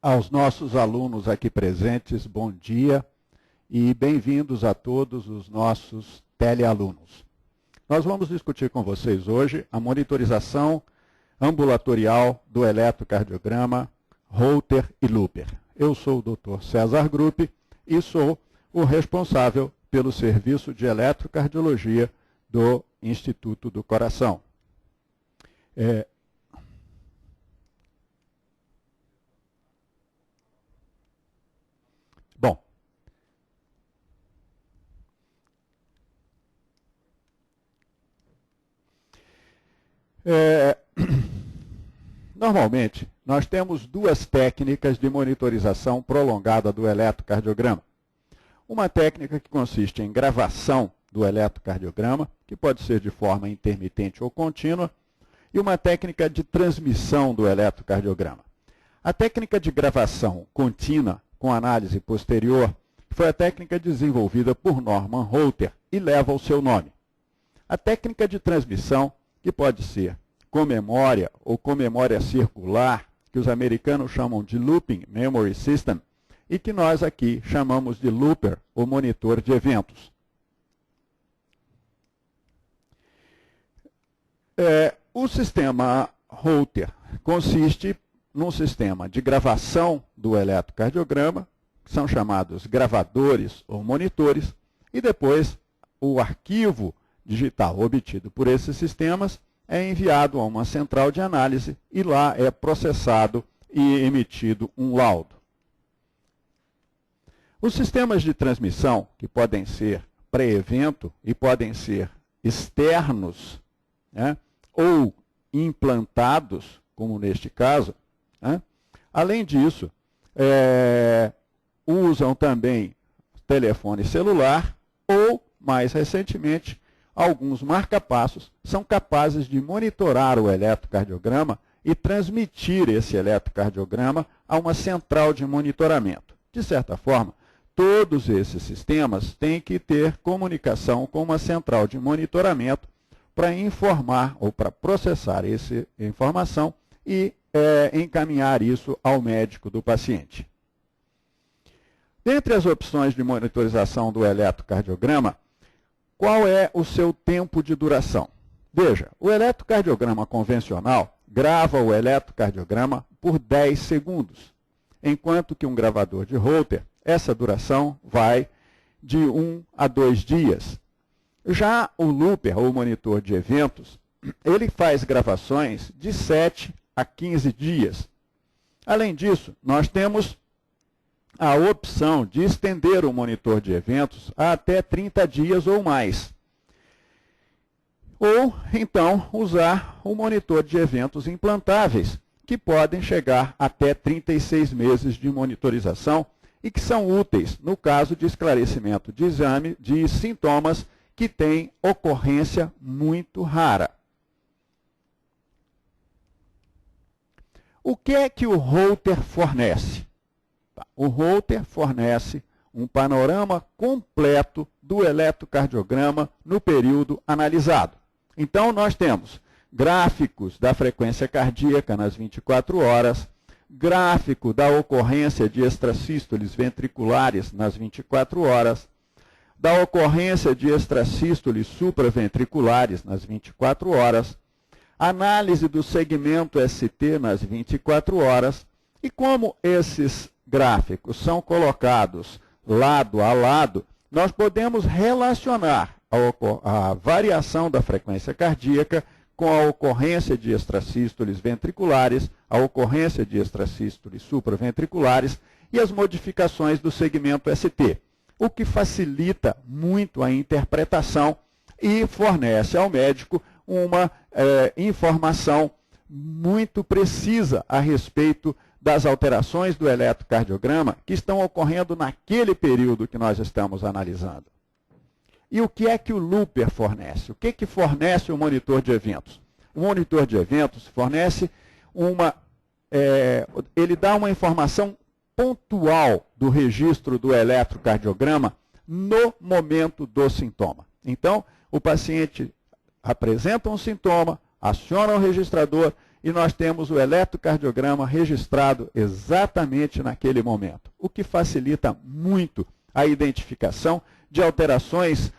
Aos nossos alunos aqui presentes, bom dia e bem-vindos a todos os nossos telealunos. Nós vamos discutir com vocês hoje a monitorização ambulatorial do eletrocardiograma Holter e Looper. Eu sou o Dr. César Grupp e sou o responsável pelo serviço de eletrocardiologia do Instituto do Coração. Bom, normalmente nós temos duas técnicas de monitorização prolongada do eletrocardiograma. Uma técnica que consiste em gravação do eletrocardiograma, que pode ser de forma intermitente ou contínua, e uma técnica de transmissão do eletrocardiograma. A técnica de gravação contínua com análise posterior foi a técnica desenvolvida por Norman Holter e leva o seu nome. A técnica de transmissão, que pode ser com memória ou com memória circular, que os americanos chamam de Looping Memory System, e que nós aqui chamamos de Looper, ou monitor de eventos. O sistema Holter consiste num sistema de gravação do eletrocardiograma, que são chamados gravadores ou monitores, e depois o arquivo digital obtido por esses sistemas é enviado a uma central de análise e lá é processado e emitido um laudo. Os sistemas de transmissão, que podem ser pré-evento e podem ser externos, né, ou implantados, como neste caso, né? Além disso, usam também telefone celular ou, mais recentemente, alguns marca-passos são capazes de monitorar o eletrocardiograma e transmitir esse eletrocardiograma a uma central de monitoramento. De certa forma, todos esses sistemas têm que ter comunicação com uma central de monitoramento para informar ou para processar essa informação e encaminhar isso ao médico do paciente. Dentre as opções de monitorização do eletrocardiograma, qual é o seu tempo de duração? Veja, o eletrocardiograma convencional grava o eletrocardiograma por 10 segundos, enquanto que um gravador de Holter, essa duração vai de 1 a 2 dias. Já o Looper, ou monitor de eventos, ele faz gravações de 7 a 15 dias. Além disso, nós temos a opção de estender o monitor de eventos a até 30 dias ou mais. Ou, então, usar o monitor de eventos implantáveis, que podem chegar até 36 meses de monitorização e que são úteis no caso de esclarecimento de exame de sintomas que têm ocorrência muito rara. O que é que o Holter fornece? O Holter fornece um panorama completo do eletrocardiograma no período analisado. Então, nós temos gráficos da frequência cardíaca nas 24 horas, gráfico da ocorrência de extrasístoles ventriculares nas 24 horas, da ocorrência de extrasístoles supraventriculares nas 24 horas, análise do segmento ST nas 24 horas, e como esses gráficos são colocados lado a lado, nós podemos relacionar a variação da frequência cardíaca com a ocorrência de extrasístoles ventriculares, a ocorrência de extrasístoles supraventriculares e as modificações do segmento ST, o que facilita muito a interpretação e fornece ao médico uma informação muito precisa a respeito das alterações do eletrocardiograma que estão ocorrendo naquele período que nós estamos analisando. E o que é que o Looper fornece? O que é que fornece o monitor de eventos? O monitor de eventos fornece ele dá uma informação pontual do registro do eletrocardiograma no momento do sintoma. Então, o paciente apresenta um sintoma, aciona o registrador e nós temos o eletrocardiograma registrado exatamente naquele momento, o que facilita muito a identificação de alterações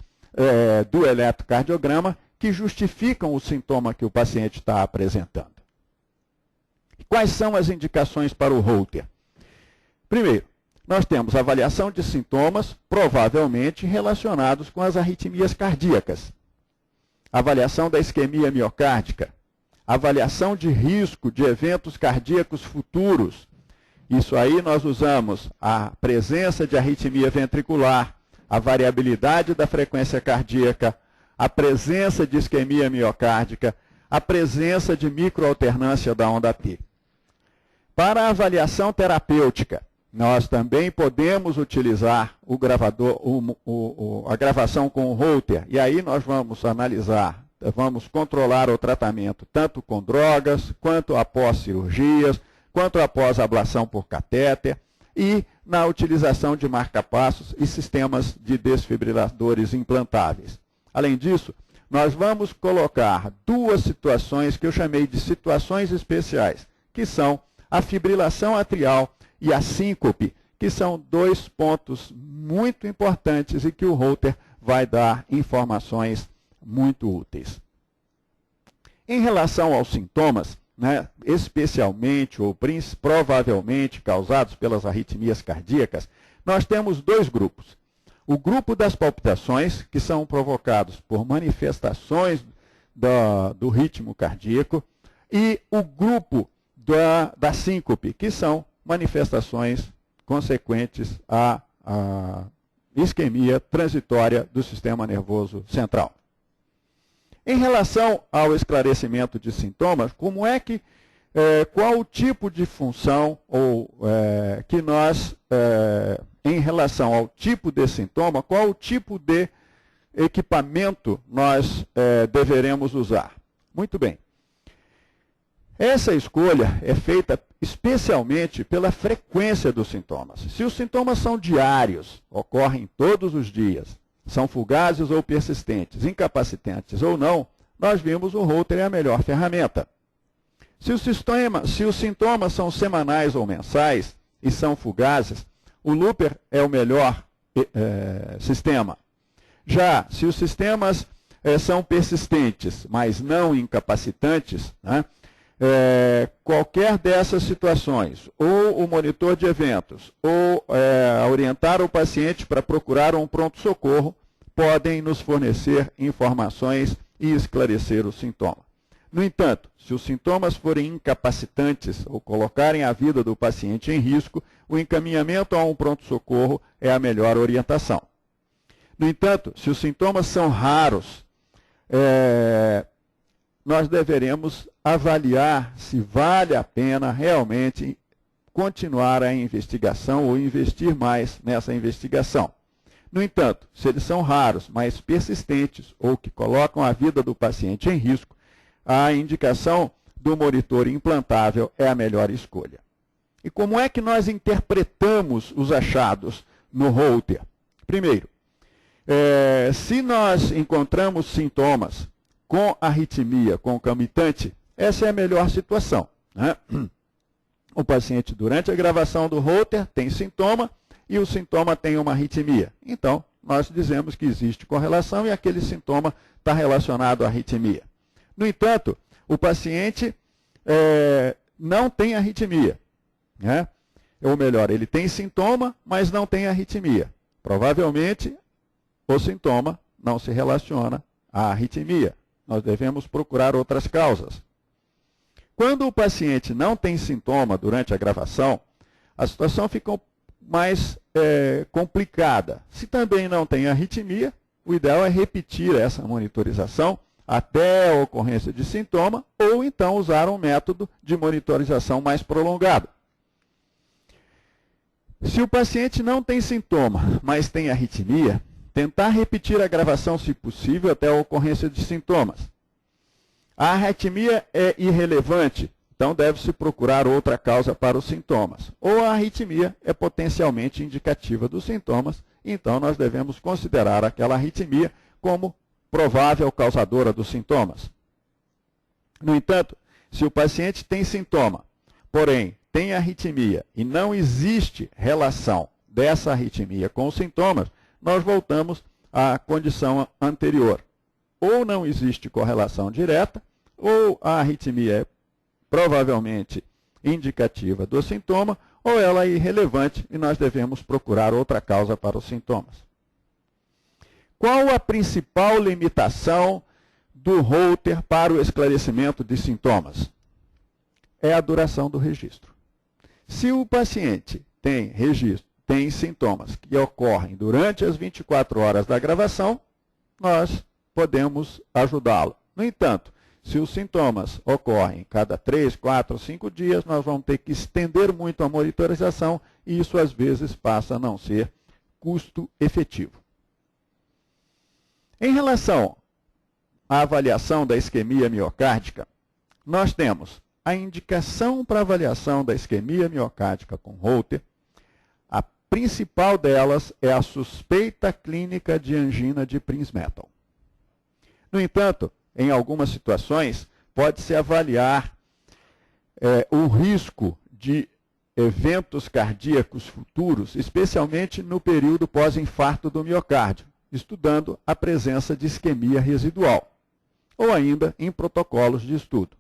do eletrocardiograma que justificam o sintoma que o paciente está apresentando. Quais são as indicações para o Holter? Primeiro, nós temos avaliação de sintomas provavelmente relacionados com as arritmias cardíacas, avaliação da isquemia miocárdica, avaliação de risco de eventos cardíacos futuros. Isso aí nós usamos a presença de arritmia ventricular, a variabilidade da frequência cardíaca, a presença de isquemia miocárdica, a presença de microalternância da onda P. Para a avaliação terapêutica, nós também podemos utilizar o gravador, a gravação com o Holter, e aí nós vamos analisar, vamos controlar o tratamento tanto com drogas, quanto após cirurgias, quanto após ablação por catéter, e na utilização de marca-passos e sistemas de desfibriladores implantáveis. Além disso, nós vamos colocar duas situações que eu chamei de situações especiais, que são a fibrilação atrial e a síncope, que são dois pontos muito importantes e que o Holter vai dar informações muito úteis. Em relação aos sintomas, especialmente ou provavelmente causados pelas arritmias cardíacas, nós temos dois grupos. O grupo das palpitações, que são provocados por manifestações do ritmo cardíaco, e o grupo da síncope, que são manifestações consequentes à isquemia transitória do sistema nervoso central. Em relação ao esclarecimento de sintomas, qual o tipo de função que nós, em relação ao tipo de sintoma, qual o tipo de equipamento nós deveremos usar? Muito bem. Essa escolha é feita especialmente pela frequência dos sintomas. Se os sintomas são diários, ocorrem todos os dias, são fugazes ou persistentes, incapacitantes ou não, nós vimos o Holter é a melhor ferramenta. Se os sintomas são semanais ou mensais e são fugazes, o Looper é o melhor sistema. Já se os sistemas são persistentes, mas não incapacitantes, qualquer dessas situações, ou o monitor de eventos, ou orientar o paciente para procurar um pronto-socorro, podem nos fornecer informações e esclarecer o sintoma. No entanto, se os sintomas forem incapacitantes ou colocarem a vida do paciente em risco, o encaminhamento a um pronto-socorro é a melhor orientação. No entanto, se os sintomas são raros, nós deveremos avaliar se vale a pena realmente continuar a investigação ou investir mais nessa investigação. No entanto, se eles são raros, mas persistentes ou que colocam a vida do paciente em risco, a indicação do monitor implantável é a melhor escolha. E como é que nós interpretamos os achados no Holter? Primeiro, se nós encontramos sintomas com arritmia concomitante, essa é a melhor situação. O paciente, durante a gravação do Holter, tem sintoma e o sintoma tem uma arritmia. Então, nós dizemos que existe correlação e aquele sintoma está relacionado à arritmia. No entanto, o paciente não tem arritmia. Ou melhor, ele tem sintoma, mas não tem arritmia. Provavelmente, o sintoma não se relaciona à arritmia. Nós devemos procurar outras causas. Quando o paciente não tem sintoma durante a gravação, a situação fica mais complicada. Se também não tem arritmia, o ideal é repetir essa monitorização até a ocorrência de sintoma, ou então usar um método de monitorização mais prolongado. Se o paciente não tem sintoma, mas tem arritmia, tentar repetir a gravação, se possível, até a ocorrência de sintomas. A arritmia é irrelevante, então deve-se procurar outra causa para os sintomas. Ou a arritmia é potencialmente indicativa dos sintomas, então nós devemos considerar aquela arritmia como provável causadora dos sintomas. No entanto, Se o paciente tem sintoma, porém tem arritmia e não existe relação dessa arritmia com os sintomas, nós voltamos à condição anterior. Ou não existe correlação direta, ou a arritmia é provavelmente indicativa do sintoma, ou ela é irrelevante e nós devemos procurar outra causa para os sintomas. Qual a principal limitação do Holter para o esclarecimento de sintomas? É a duração do registro. Se o paciente tem sintomas que ocorrem durante as 24 horas da gravação, nós podemos ajudá-lo. No entanto, se os sintomas ocorrem cada 3, 4, 5 dias, nós vamos ter que estender muito a monitorização e isso às vezes passa a não ser custo efetivo. Em relação à avaliação da isquemia miocárdica, nós temos a indicação para avaliação da isquemia miocárdica com Holter. A principal delas é a suspeita clínica de angina de Prinzmetal. No entanto, em algumas situações, pode-se avaliar o risco de eventos cardíacos futuros, especialmente no período pós-infarto do miocárdio, estudando a presença de isquemia residual, ou ainda em protocolos de estudo.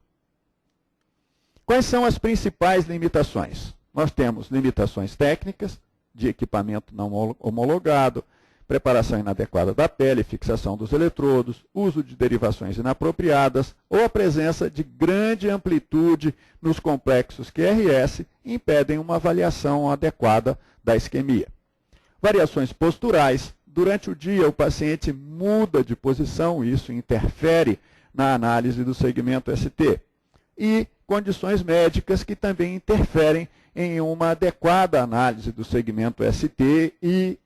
Quais são as principais limitações? Nós temos limitações técnicas, de equipamento não homologado, preparação inadequada da pele, fixação dos eletrodos, uso de derivações inapropriadas ou a presença de grande amplitude nos complexos QRS impedem uma avaliação adequada da isquemia. Variações posturais. Durante o dia, o paciente muda de posição, isso interfere na análise do segmento ST. E condições médicas que também interferem em uma adequada análise do segmento ST e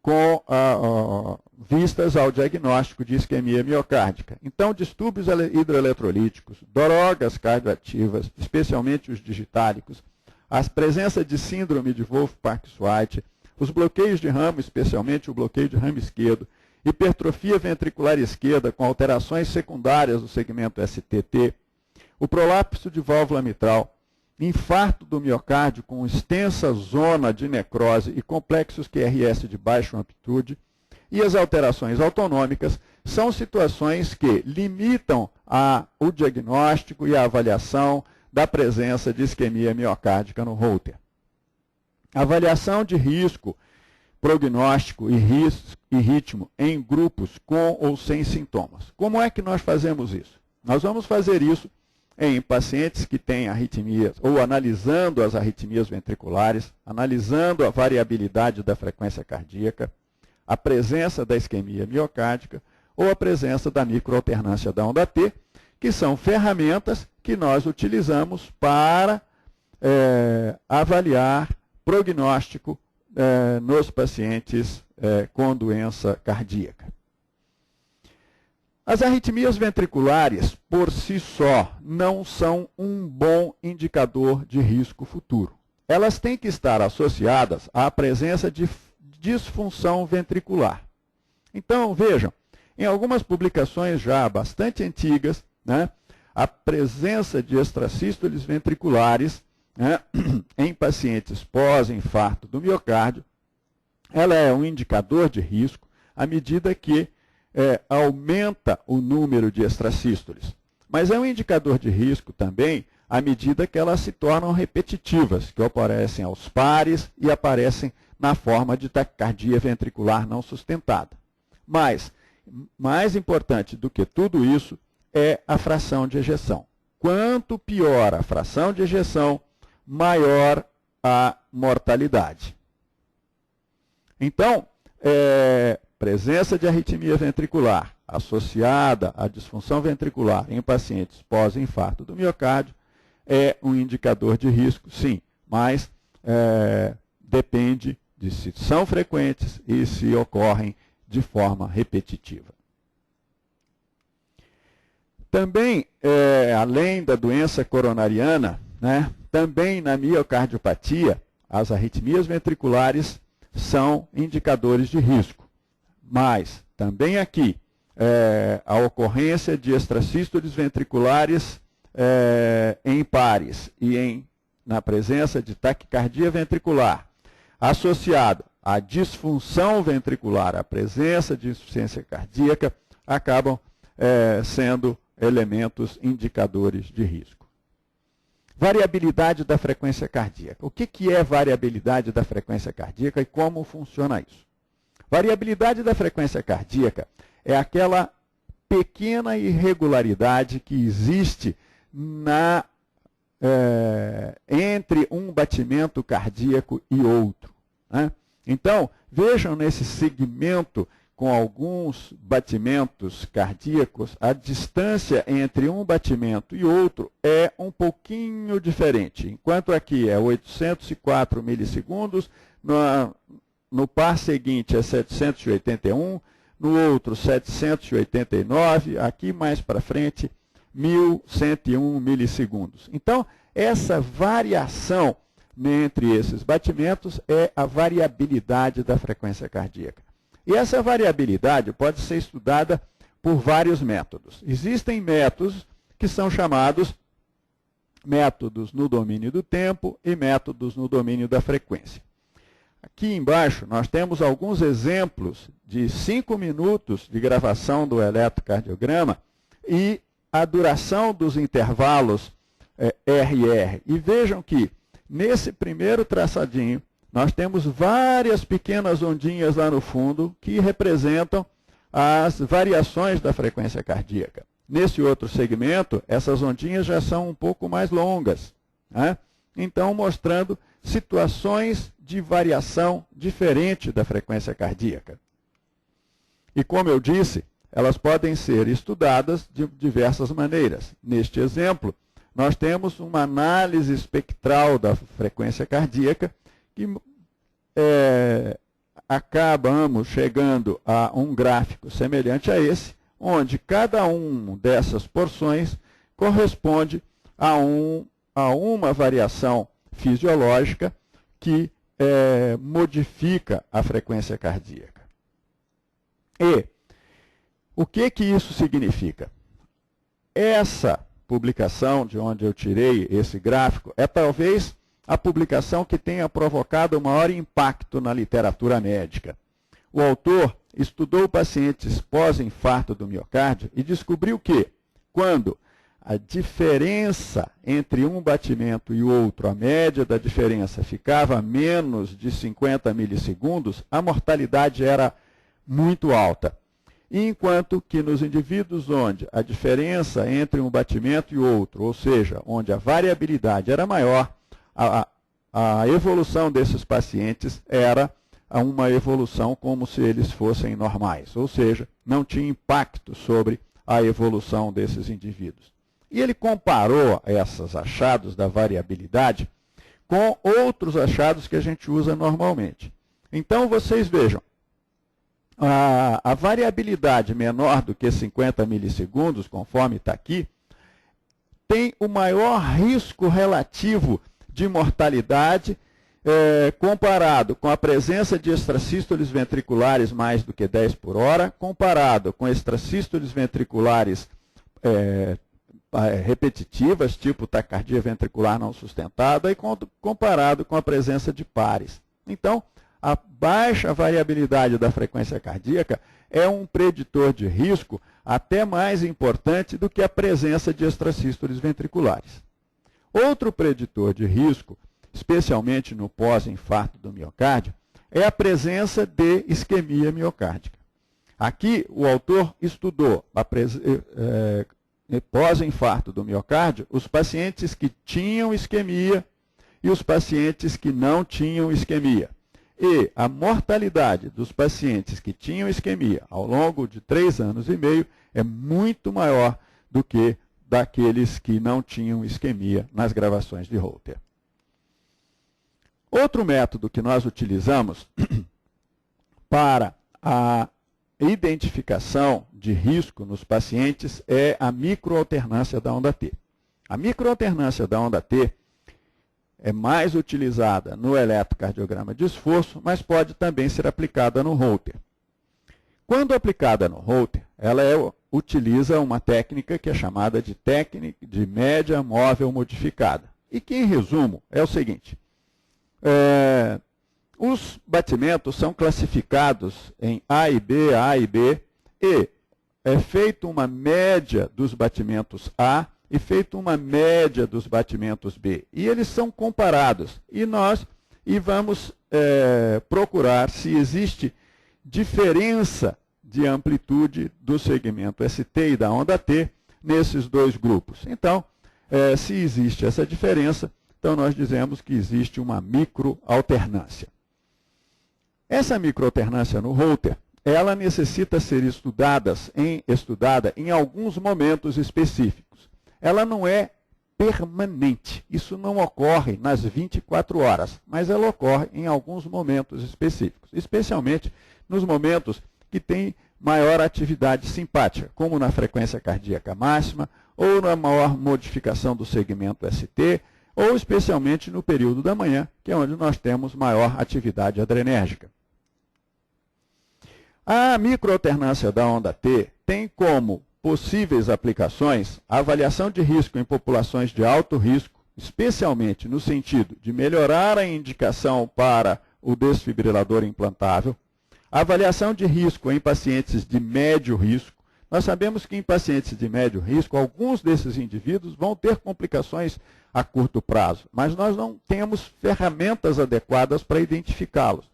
com vistas ao diagnóstico de isquemia miocárdica. Então, distúrbios hidroeletrolíticos, drogas cardioativas, especialmente os digitálicos, a presença de síndrome de Wolff-Parkinson-White, os bloqueios de ramo, especialmente o bloqueio de ramo esquerdo, hipertrofia ventricular esquerda com alterações secundárias do segmento STT, o prolapso de válvula mitral, infarto do miocárdio com extensa zona de necrose e complexos QRS de baixa amplitude, e as alterações autonômicas são situações que limitam o diagnóstico e a avaliação da presença de isquemia miocárdica no Holter. Avaliação de risco, prognóstico e ritmo em grupos com ou sem sintomas. Como é que nós fazemos isso? Nós vamos fazer isso em pacientes que têm arritmias, ou analisando as arritmias ventriculares, analisando a variabilidade da frequência cardíaca, a presença da isquemia miocárdica ou a presença da microalternância da onda T, que são ferramentas que nós utilizamos para avaliar prognóstico nos pacientes com doença cardíaca. As arritmias ventriculares, por si só, não são um bom indicador de risco futuro. Elas têm que estar associadas à presença de disfunção ventricular. Então, vejam, em algumas publicações já bastante antigas, né, a presença de extrasístoles ventriculares, né, em pacientes pós-infarto do miocárdio, ela é um indicador de risco à medida que aumenta o número de extrasístoles. Mas é um indicador de risco também à medida que elas se tornam repetitivas, que aparecem aos pares e aparecem na forma de taquicardia ventricular não sustentada. Mas, mais importante do que tudo isso, é a fração de ejeção. Quanto pior a fração de ejeção, maior a mortalidade. Então, presença de arritmia ventricular associada à disfunção ventricular em pacientes pós-infarto do miocárdio é um indicador de risco, sim, mas depende de se são frequentes e se ocorrem de forma repetitiva. Também, além da doença coronariana, né, também na miocardiopatia, as arritmias ventriculares são indicadores de risco. Mas, também aqui, a ocorrência de extrasístoles ventriculares em pares e na presença de taquicardia ventricular, associado à disfunção ventricular, à presença de insuficiência cardíaca, acabam sendo elementos indicadores de risco. Variabilidade da frequência cardíaca. O que é variabilidade da frequência cardíaca e como funciona isso? Variabilidade da frequência cardíaca é aquela pequena irregularidade que existe entre um batimento cardíaco e outro, né? Então, vejam nesse segmento com alguns batimentos cardíacos, a distância entre um batimento e outro é um pouquinho diferente. Enquanto aqui é 804 milissegundos, no par seguinte é 781, no outro 789, aqui mais para frente 1101 milissegundos. Então, essa variação entre esses batimentos é a variabilidade da frequência cardíaca. E essa variabilidade pode ser estudada por vários métodos. Existem métodos que são chamados métodos no domínio do tempo e métodos no domínio da frequência. Aqui embaixo nós temos alguns exemplos de 5 minutos de gravação do eletrocardiograma e a duração dos intervalos RR. E vejam que nesse primeiro traçadinho nós temos várias pequenas ondinhas lá no fundo que representam as variações da frequência cardíaca. Nesse outro segmento, essas ondinhas já são um pouco mais longas, né? Então, mostrando situações de variação diferente da frequência cardíaca. E como eu disse, elas podem ser estudadas de diversas maneiras. Neste exemplo, nós temos uma análise espectral da frequência cardíaca que acabamos chegando a um gráfico semelhante a esse, onde cada uma dessas porções corresponde a uma variação fisiológica que modifica a frequência cardíaca. E o que isso significa? Essa publicação de onde eu tirei esse gráfico é talvez a publicação que tenha provocado o maior impacto na literatura médica. O autor estudou pacientes pós-infarto do miocárdio e descobriu que, quando a diferença entre um batimento e outro, a média da diferença ficava menos de 50 milissegundos, a mortalidade era muito alta. Enquanto que nos indivíduos onde a diferença entre um batimento e outro, ou seja, onde a variabilidade era maior, a evolução desses pacientes era uma evolução como se eles fossem normais, ou seja, não tinha impacto sobre a evolução desses indivíduos. E ele comparou esses achados da variabilidade com outros achados que a gente usa normalmente. Então, vocês vejam, a variabilidade menor do que 50 milissegundos, conforme está aqui, tem o maior risco relativo de mortalidade comparado com a presença de extrasístoles ventriculares mais do que 10 por hora, comparado com extrasístoles ventriculares repetitivas, tipo taquicardia ventricular não sustentada, e comparado com a presença de pares. Então, a baixa variabilidade da frequência cardíaca é um preditor de risco até mais importante do que a presença de extrasístoles ventriculares. Outro preditor de risco, especialmente no pós-infarto do miocárdio, é a presença de isquemia miocárdica. Aqui, o autor estudou pós-infarto do miocárdio os pacientes que tinham isquemia e os pacientes que não tinham isquemia. E a mortalidade dos pacientes que tinham isquemia ao longo de 3 anos e meio é muito maior do que daqueles que não tinham isquemia nas gravações de Holter. Outro método que nós utilizamos para a identificação de risco nos pacientes é a microalternância da onda T. A microalternância da onda T é mais utilizada no eletrocardiograma de esforço, mas pode também ser aplicada no Holter. Quando aplicada no Holter, ela utiliza uma técnica que é chamada de técnica de média móvel modificada. E que, em resumo, é o seguinte. Os batimentos são classificados em A e B, e é feita uma média dos batimentos A e feita uma média dos batimentos B. E eles são comparados. E vamos procurar se existe diferença de amplitude do segmento ST e da onda T nesses dois grupos. Então, se existe essa diferença, então nós dizemos que existe uma microalternância. Essa microalternância no Holter, ela necessita ser estudada em alguns momentos específicos. Ela não é permanente. Isso não ocorre nas 24 horas, mas ela ocorre em alguns momentos específicos, especialmente nos momentos que tem maior atividade simpática, como na frequência cardíaca máxima, ou na maior modificação do segmento ST, ou especialmente no período da manhã, que é onde nós temos maior atividade adrenérgica. A microalternância da onda T tem como possíveis aplicações a avaliação de risco em populações de alto risco, especialmente no sentido de melhorar a indicação para o desfibrilador implantável, a avaliação de risco em pacientes de médio risco. Nós sabemos que em pacientes de médio risco, alguns desses indivíduos vão ter complicações a curto prazo, mas nós não temos ferramentas adequadas para identificá-los.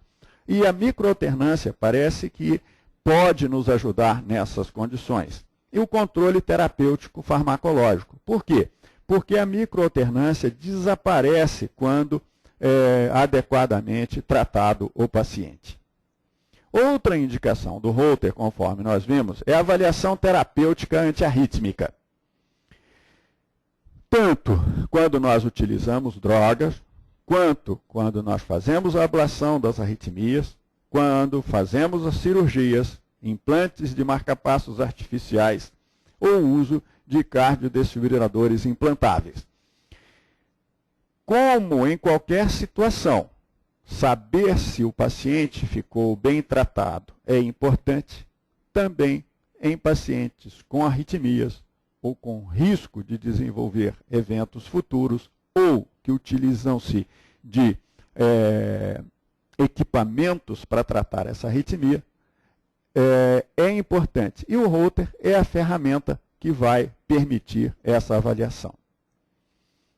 E a microalternância parece que pode nos ajudar nessas condições. E o controle terapêutico farmacológico. Por quê? Porque a microalternância desaparece quando é adequadamente tratado o paciente. Outra indicação do Holter, conforme nós vimos, é a avaliação terapêutica antiarrítmica. Tanto quando nós utilizamos drogas, quanto quando nós fazemos a ablação das arritmias, quando fazemos as cirurgias, implantes de marcapassos artificiais ou uso de cardiodesfibriladores implantáveis. Como em qualquer situação, saber se o paciente ficou bem tratado é importante, também em pacientes com arritmias ou com risco de desenvolver eventos futuros ou que utilizam-se de equipamentos para tratar essa arritmia, é importante. E o Holter é a ferramenta que vai permitir essa avaliação.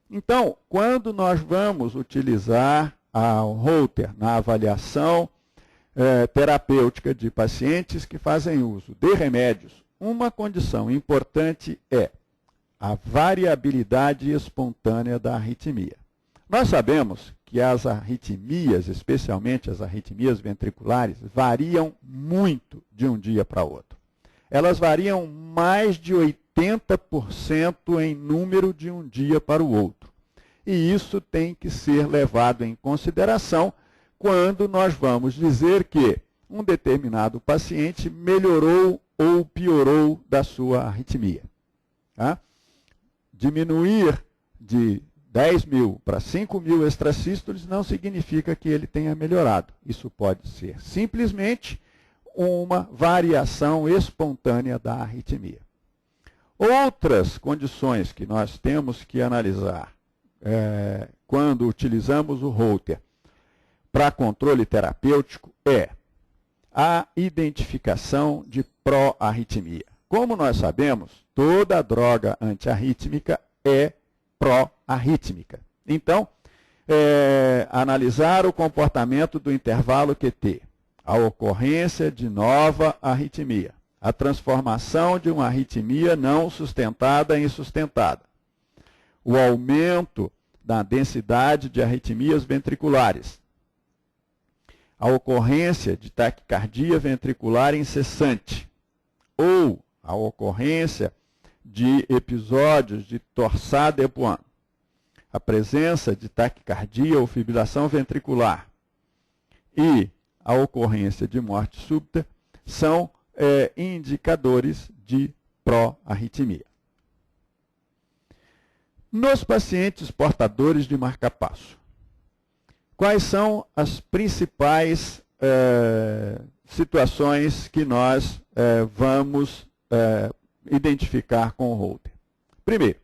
Então, quando nós vamos utilizar o Holter na avaliação terapêutica de pacientes que fazem uso de remédios, uma condição importante é a variabilidade espontânea da arritmia. Nós sabemos que as arritmias, especialmente as arritmias ventriculares, variam muito de um dia para outro. Elas variam mais de 80% em número de um dia para o outro. E isso tem que ser levado em consideração quando nós vamos dizer que um determinado paciente melhorou ou piorou da sua arritmia. Tá? Diminuir de 10 mil para 5 mil extrasístoles não significa que ele tenha melhorado. Isso pode ser simplesmente uma variação espontânea da arritmia. Outras condições que nós temos que analisar quando utilizamos o Holter para controle terapêutico é a identificação de pró-arritmia. Como nós sabemos, toda droga antiarrítmica é pró-arrítmica. Então, analisar o comportamento do intervalo QT, a ocorrência de nova arritmia, a transformação de uma arritmia não sustentada em sustentada, o aumento da densidade de arritmias ventriculares, a ocorrência de taquicardia ventricular incessante ou a ocorrência de episódios de torsade de Pointes, a presença de taquicardia ou fibrilação ventricular e a ocorrência de morte súbita são indicadores de pró-arritmia. Nos pacientes portadores de marcapasso, quais são as principais situações que nós vamos identificar com o holter? Primeiro,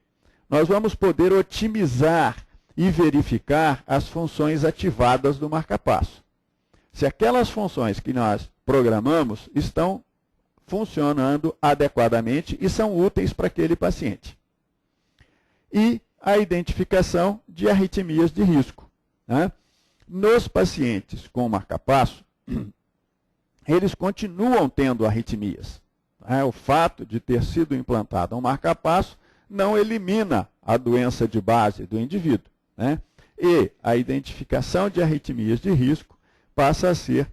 nós vamos poder otimizar e verificar as funções ativadas do marca-passo. Se aquelas funções que nós programamos estão funcionando adequadamente e são úteis para aquele paciente. E a identificação de arritmias de risco, né? Nos pacientes com marca-passo, eles continuam tendo arritmias. O fato de ter sido implantado um marca-passo não elimina a doença de base do indivíduo, né? E a identificação de arritmias de risco passa a ser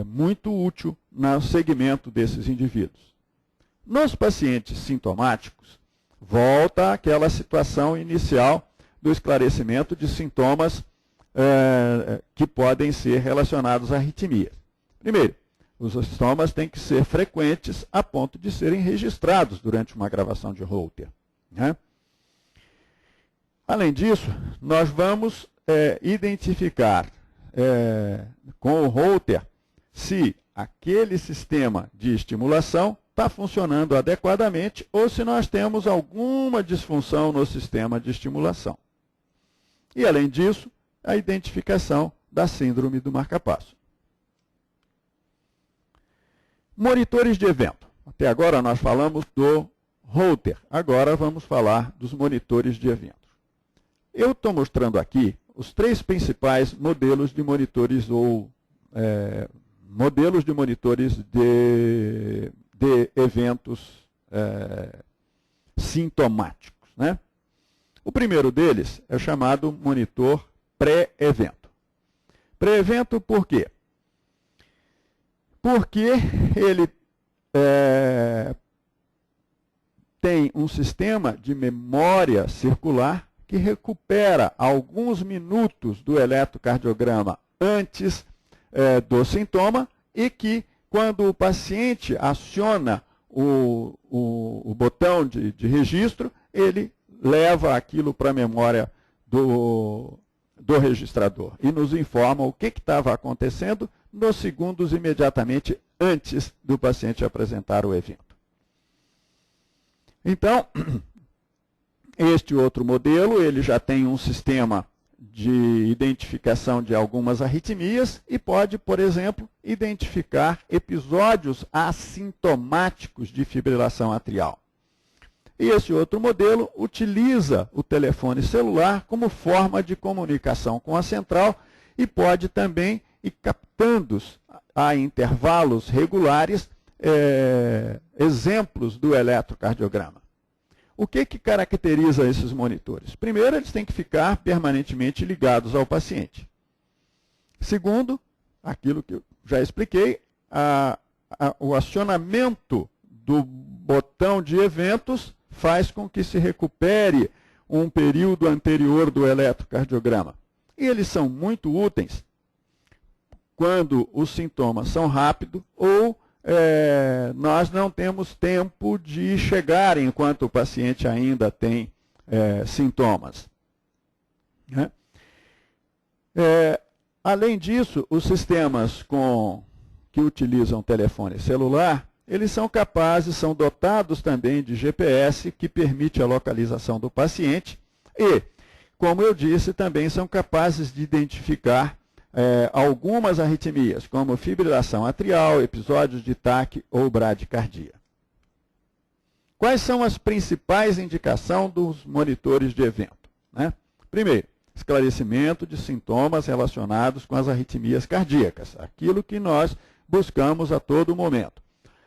muito útil no segmento desses indivíduos. Nos pacientes sintomáticos, volta àquela situação inicial do esclarecimento de sintomas que podem ser relacionados à arritmia. Primeiro, os sintomas têm que ser frequentes a ponto de serem registrados durante uma gravação de holter, né? Além disso, nós vamos identificar com o holter se aquele sistema de estimulação está funcionando adequadamente ou se nós temos alguma disfunção no sistema de estimulação. E, além disso, a identificação da síndrome do marca-passo. Monitores de evento. Até agora nós falamos do holter. Agora vamos falar dos monitores de evento. Eu estou mostrando aqui os 3 principais modelos de monitores ou modelos de monitores de eventos sintomáticos, né? O primeiro deles é chamado monitor pré-evento. Pré-evento por quê? Porque ele tem um sistema de memória circular que recupera alguns minutos do eletrocardiograma antes do sintoma e que, quando o paciente aciona o botão de registro, ele leva aquilo para a memória do registrador e nos informa o que estava acontecendo nos segundos imediatamente antes do paciente apresentar o evento. Então, este outro modelo, ele já tem um sistema de identificação de algumas arritmias e pode, por exemplo, identificar episódios assintomáticos de fibrilação atrial. E esse outro modelo utiliza o telefone celular como forma de comunicação com a central e pode também ir captando a intervalos regulares exemplos do eletrocardiograma. O que caracteriza esses monitores? Primeiro, eles têm que ficar permanentemente ligados ao paciente. Segundo, aquilo que eu já expliquei, o acionamento do botão de eventos faz com que se recupere um período anterior do eletrocardiograma. E eles são muito úteis quando os sintomas são rápidos ou nós não temos tempo de chegar enquanto o paciente ainda tem sintomas, né? Além disso, os sistemas que utilizam telefone celular, eles são dotados também de GPS, que permite a localização do paciente e, como eu disse, também são capazes de identificar algumas arritmias, como fibrilação atrial, episódios de TAC ou bradicardia. Quais são as principais indicações dos monitores de evento, né? Primeiro, esclarecimento de sintomas relacionados com as arritmias cardíacas, aquilo que nós buscamos a todo momento.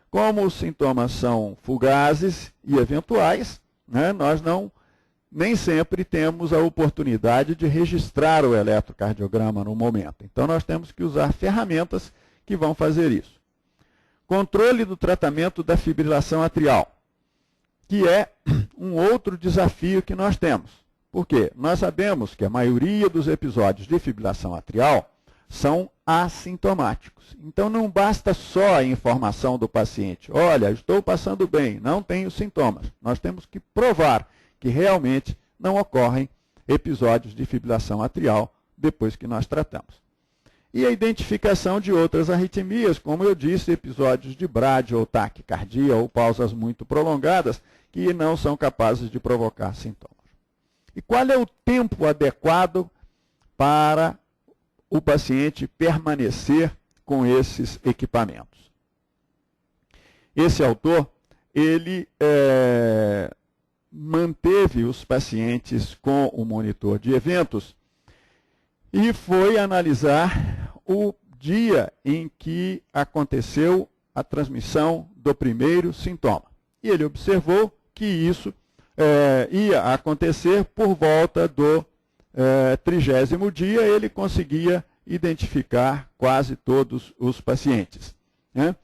Como os sintomas são fugazes e eventuais, né, nós nem sempre temos a oportunidade de registrar o eletrocardiograma no momento. Então, nós temos que usar ferramentas que vão fazer isso. Controle do tratamento da fibrilação atrial, que é um outro desafio que nós temos. Por quê? Nós sabemos que a maioria dos episódios de fibrilação atrial são assintomáticos. Então, não basta só a informação do paciente. Olha, estou passando bem, não tenho sintomas. Nós temos que provar que realmente não ocorrem episódios de fibrilação atrial depois que nós tratamos. e a identificação de outras arritmias, como eu disse, episódios de brade ou taquicardia ou pausas muito prolongadas que não são capazes de provocar sintomas. E qual é o tempo adequado para o paciente permanecer com esses equipamentos? Esse autor, ele manteve os pacientes com o monitor de eventos e foi analisar o dia em que aconteceu a transmissão do primeiro sintoma. E ele observou que isso ia acontecer por volta do 30º dia. Ele conseguia identificar quase todos os pacientes, né?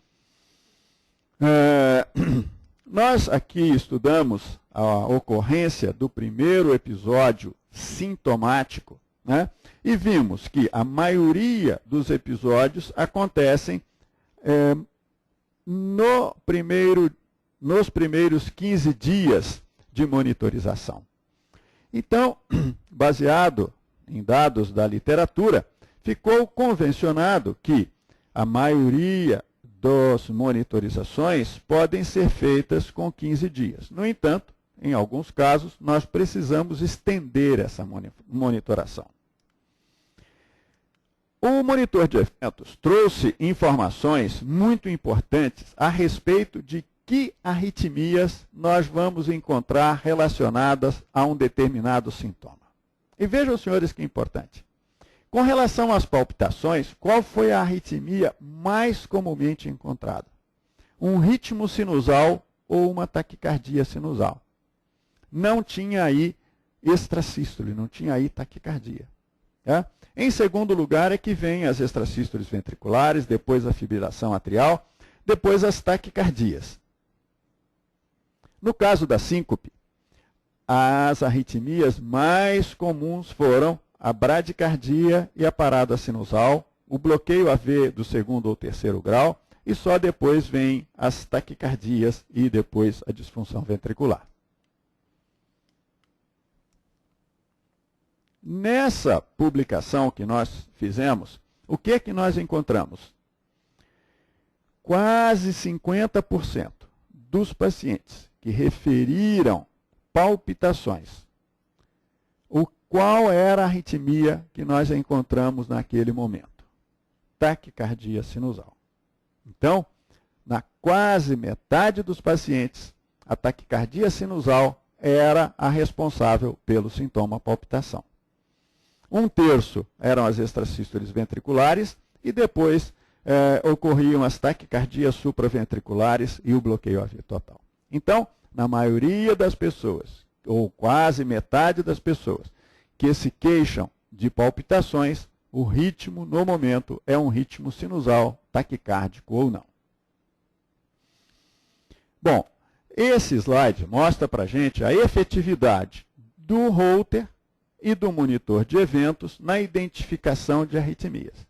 Nós aqui estudamos a ocorrência do primeiro episódio sintomático, né? E vimos que a maioria dos episódios acontecem nos primeiros 15 dias de monitorização. Então, baseado em dados da literatura, ficou convencionado que a maioria das monitorizações podem ser feitas com 15 dias. No entanto, em alguns casos, nós precisamos estender essa monitoração. O monitor de eventos trouxe informações muito importantes a respeito de que arritmias nós vamos encontrar relacionadas a um determinado sintoma. E vejam, senhores, que importante. Com relação às palpitações, qual foi a arritmia mais comumente encontrada? Um ritmo sinusal ou uma taquicardia sinusal. Não tinha aí extrasístole, não tinha aí taquicardia. É? Em segundo lugar é que vem as extrasístoles ventriculares, depois a fibrilação atrial, depois as taquicardias. No caso da síncope, as arritmias mais comuns foram a bradicardia e a parada sinusal, o bloqueio AV do segundo ou terceiro grau, e só depois vem as taquicardias e depois a disfunção ventricular. Nessa publicação que nós fizemos, o que é que nós encontramos? Quase 50% dos pacientes que referiram palpitações, qual era a arritmia que nós encontramos naquele momento? Taquicardia sinusal. Então, na quase metade dos pacientes, a taquicardia sinusal era a responsável pelo sintoma palpitação. 1/3 eram as extrasístoles ventriculares e depois ocorriam as taquicardias supraventriculares e o bloqueio AV total. Então, na maioria das pessoas, ou quase metade das pessoas, que se queixam de palpitações, o ritmo no momento é um ritmo sinusal, taquicárdico ou não. Bom, esse slide mostra para a gente a efetividade do Holter e do monitor de eventos na identificação de arritmias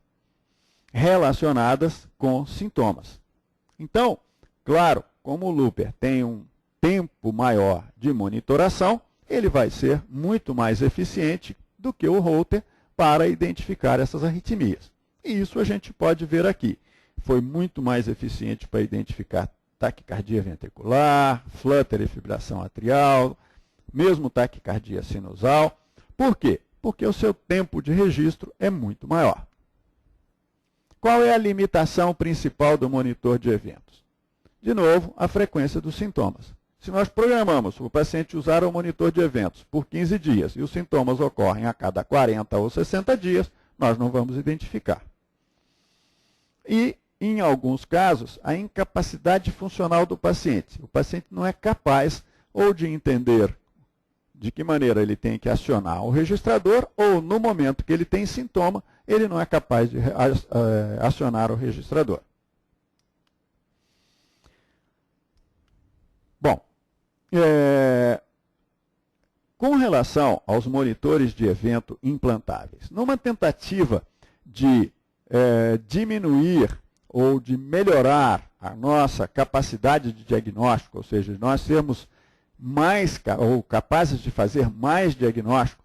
relacionadas com sintomas. Então, claro, como o Looper tem um tempo maior de monitoração, ele vai ser muito mais eficiente do que o Holter para identificar essas arritmias. E isso a gente pode ver aqui. Foi muito mais eficiente para identificar taquicardia ventricular, flutter e fibrilação atrial, mesmo taquicardia sinusal. Por quê? Porque o seu tempo de registro é muito maior. Qual é a limitação principal do monitor de eventos? De novo, a frequência dos sintomas. Se nós programamos o paciente usar o monitor de eventos por 15 dias e os sintomas ocorrem a cada 40 ou 60 dias, nós não vamos identificar. E, em alguns casos, a incapacidade funcional do paciente. O paciente não é capaz ou de entender de que maneira ele tem que acionar o registrador, ou no momento que ele tem sintoma, ele não é capaz de acionar o registrador. Bom, com relação aos monitores de evento implantáveis, numa tentativa de diminuir ou de melhorar a nossa capacidade de diagnóstico, ou seja, nós sermos mais ou capazes de fazer mais diagnóstico,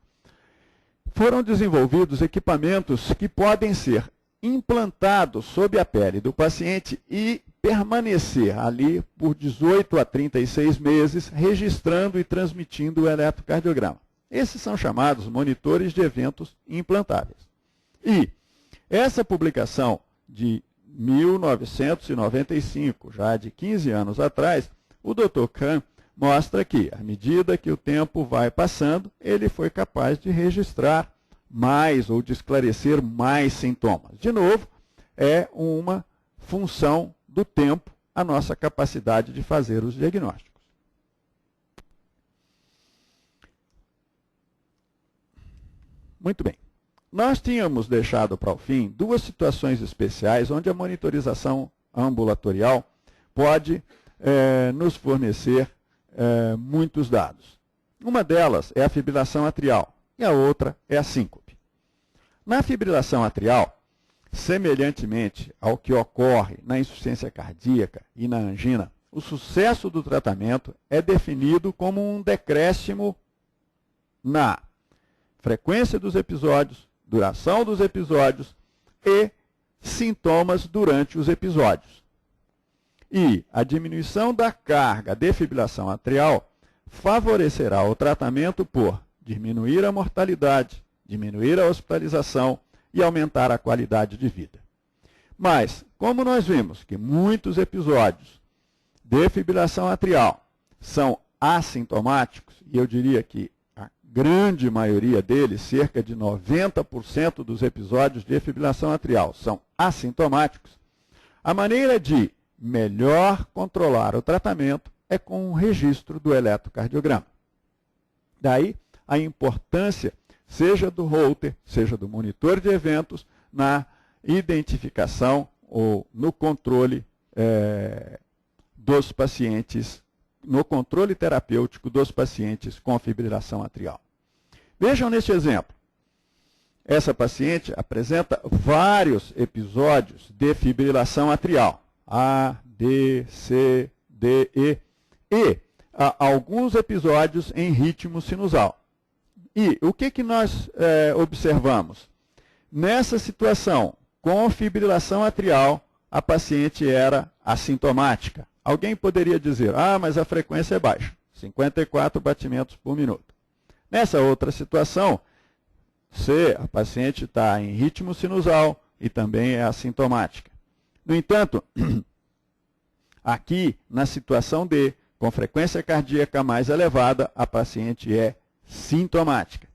foram desenvolvidos equipamentos que podem ser implantado sob a pele do paciente e permanecer ali por 18 a 36 meses, registrando e transmitindo o eletrocardiograma. Esses são chamados monitores de eventos implantáveis. E essa publicação de 1995, já de 15 anos atrás, o Dr. Kahn mostra que, à medida que o tempo vai passando, ele foi capaz de registrar mais ou de esclarecer mais sintomas. De novo, é uma função do tempo a nossa capacidade de fazer os diagnósticos. Muito bem. Nós tínhamos deixado para o fim duas situações especiais onde a monitorização ambulatorial pode nos fornecer muitos dados. Uma delas é a fibrilação atrial e a outra é a síncope. Na fibrilação atrial, semelhantemente ao que ocorre na insuficiência cardíaca e na angina, o sucesso do tratamento é definido como um decréscimo na frequência dos episódios, duração dos episódios e sintomas durante os episódios. E a diminuição da carga de fibrilação atrial favorecerá o tratamento por diminuir a mortalidade, diminuir a hospitalização e aumentar a qualidade de vida. Mas, como nós vimos que muitos episódios de fibrilação atrial são assintomáticos, e eu diria que a grande maioria deles, cerca de 90% dos episódios de fibrilação atrial são assintomáticos, a maneira de melhor controlar o tratamento é com o registro do eletrocardiograma. Daí a importância, seja do Holter, seja do monitor de eventos, na identificação ou no controle dos pacientes, no controle terapêutico dos pacientes com fibrilação atrial. Vejam neste exemplo. Essa paciente apresenta vários episódios de fibrilação atrial. A, D, C, D, E. E alguns episódios em ritmo sinusal. E o que nós observamos? Nessa situação, com fibrilação atrial, a paciente era assintomática. Alguém poderia dizer, mas a frequência é baixa, 54 batimentos por minuto. Nessa outra situação, se a paciente está em ritmo sinusal e também é assintomática. No entanto, aqui, na situação D, com frequência cardíaca mais elevada, a paciente é sintomática.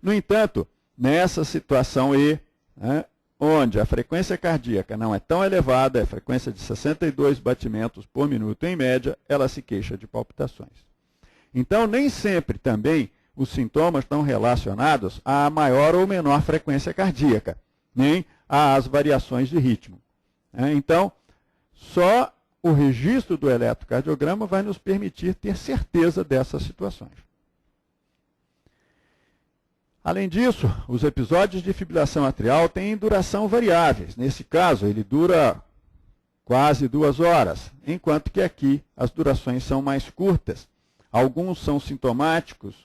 No entanto, nessa situação E, onde a frequência cardíaca não é tão elevada, é a frequência de 62 batimentos por minuto em média, ela se queixa de palpitações. Então, nem sempre também os sintomas estão relacionados à maior ou menor frequência cardíaca, nem às variações de ritmo. Então, só o registro do eletrocardiograma vai nos permitir ter certeza dessas situações. Além disso, os episódios de fibrilação atrial têm duração variáveis. Nesse caso, ele dura quase 2 horas, enquanto que aqui as durações são mais curtas. Alguns são sintomáticos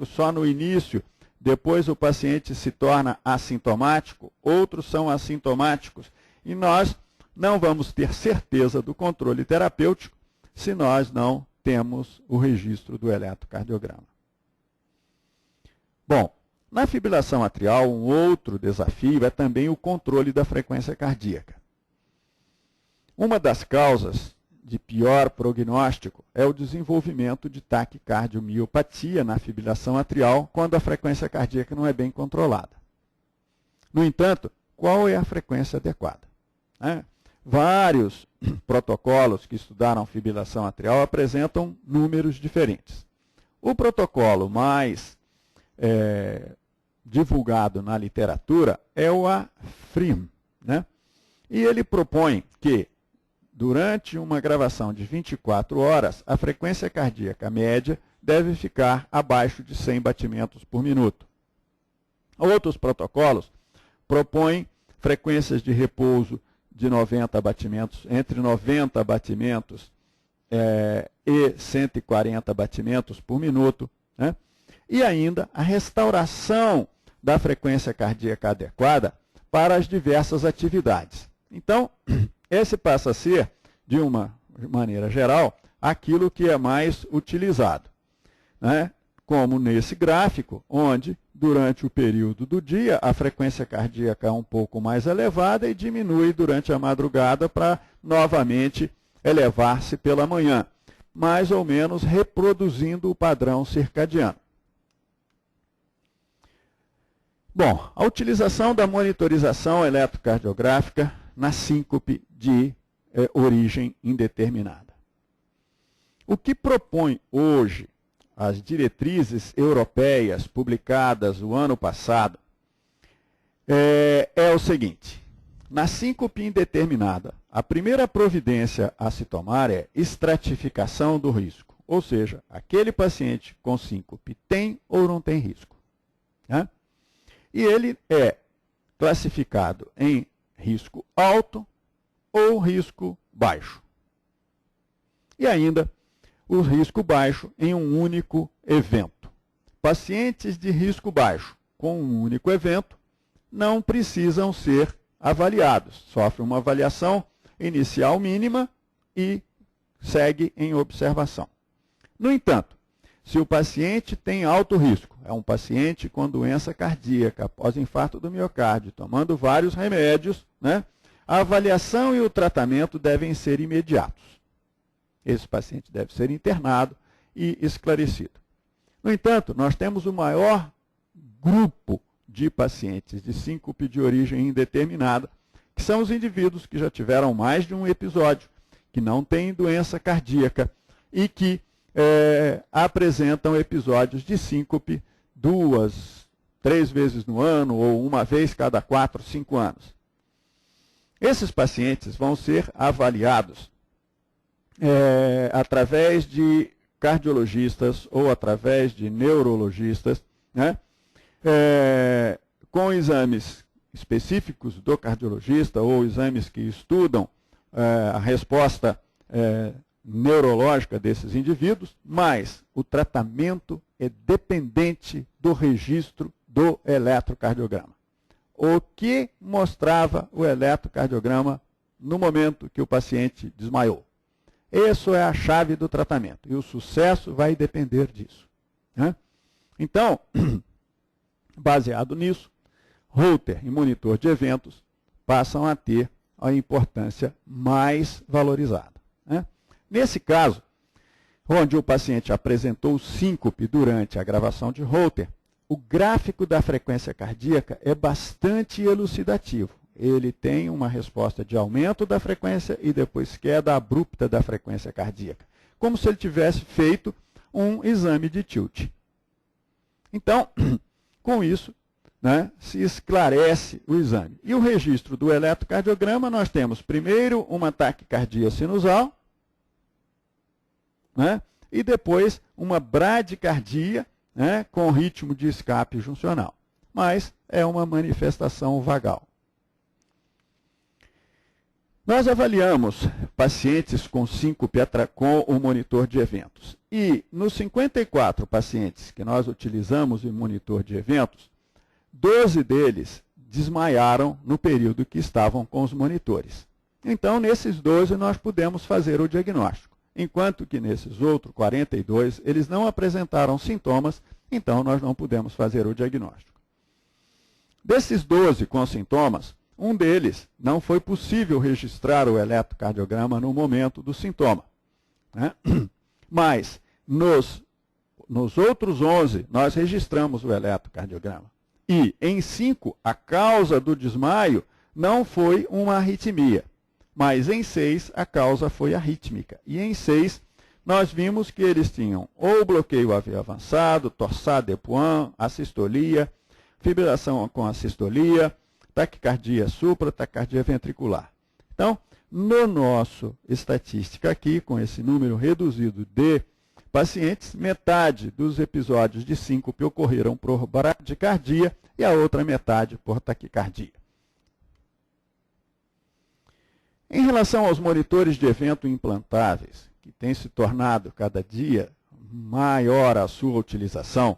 só no início, depois o paciente se torna assintomático, outros são assintomáticos, e nós não vamos ter certeza do controle terapêutico se nós não temos o registro do eletrocardiograma. Bom, na fibrilação atrial, um outro desafio é também o controle da frequência cardíaca. Uma das causas de pior prognóstico é o desenvolvimento de taquicardiomiopatia na fibrilação atrial quando a frequência cardíaca não é bem controlada. No entanto, qual é a frequência adequada? Vários protocolos que estudaram fibrilação atrial apresentam números diferentes. O protocolo mais divulgado na literatura é o AFRIM, E ele propõe que, durante uma gravação de 24 horas, a frequência cardíaca média deve ficar abaixo de 100 batimentos por minuto. Outros protocolos propõem frequências de repouso de 90 batimentos, entre 90 batimentos e 140 batimentos por minuto, E ainda a restauração da frequência cardíaca adequada para as diversas atividades. Então, esse passa a ser, de uma maneira geral, aquilo que é mais utilizado, né? Como nesse gráfico, onde, durante o período do dia, a frequência cardíaca é um pouco mais elevada e diminui durante a madrugada para, novamente, elevar-se pela manhã, mais ou menos reproduzindo o padrão circadiano. Bom, a utilização da monitorização eletrocardiográfica na síncope de origem indeterminada. O que propõe hoje as diretrizes europeias publicadas o ano passado é o seguinte: na síncope indeterminada, a primeira providência a se tomar é estratificação do risco, ou seja, aquele paciente com síncope tem ou não tem risco, né? E ele é classificado em risco alto ou risco baixo. E ainda o risco baixo em um único evento. Pacientes de risco baixo com um único evento não precisam ser avaliados. Sofrem uma avaliação inicial mínima e segue em observação. No entanto, se o paciente tem alto risco, é um paciente com doença cardíaca após infarto do miocárdio, tomando vários remédios, né, a avaliação e o tratamento devem ser imediatos. Esse paciente deve ser internado e esclarecido. No entanto, nós temos o maior grupo de pacientes de síncope de origem indeterminada, que são os indivíduos que já tiveram mais de um episódio, que não têm doença cardíaca e que apresentam episódios de síncope 2, 3 vezes no ano ou uma vez cada 4, 5 anos. Esses pacientes vão ser avaliados através de cardiologistas ou através de neurologistas, né, com exames específicos do cardiologista ou exames que estudam a resposta neurológica desses indivíduos, mas o tratamento é dependente do registro do eletrocardiograma. O que mostrava o eletrocardiograma no momento que o paciente desmaiou? Isso é a chave do tratamento, e o sucesso vai depender disso, né? Então, baseado nisso, Holter e monitor de eventos passam a ter a importância mais valorizada, né? Nesse caso, onde o paciente apresentou síncope durante a gravação de Holter, o gráfico da frequência cardíaca é bastante elucidativo. Ele tem uma resposta de aumento da frequência e depois queda abrupta da frequência cardíaca, como se ele tivesse feito um exame de tilt. Então, com isso, né, se esclarece o exame. E o registro do eletrocardiograma, nós temos primeiro uma taquicardia sinusal, né, e depois uma bradicardia, né, com ritmo de escape juncional. Mas é uma manifestação vagal. Nós avaliamos pacientes com síncope com o monitor de eventos. E nos 54 pacientes que nós utilizamos em monitor de eventos, 12 deles desmaiaram no período que estavam com os monitores. Então, nesses 12, nós pudemos fazer o diagnóstico. Enquanto que nesses outros 42, eles não apresentaram sintomas, então nós não pudemos fazer o diagnóstico. Desses 12 com sintomas, um deles não foi possível registrar o eletrocardiograma no momento do sintoma, né? Mas nos outros 11, nós registramos o eletrocardiograma. E em 5, a causa do desmaio não foi uma arritmia, mas em 6, a causa foi arrítmica. E em 6, nós vimos que eles tinham ou bloqueio AV avançado, torsade de Pointes, assistolia, fibrilação com assistolia, taquicardia supra, taquicardia ventricular. Então, no nosso estatística aqui, com esse número reduzido de pacientes, metade dos episódios de síncope ocorreram por bradicardia e a outra metade por taquicardia. Em relação aos monitores de evento implantáveis, que tem se tornado cada dia maior a sua utilização,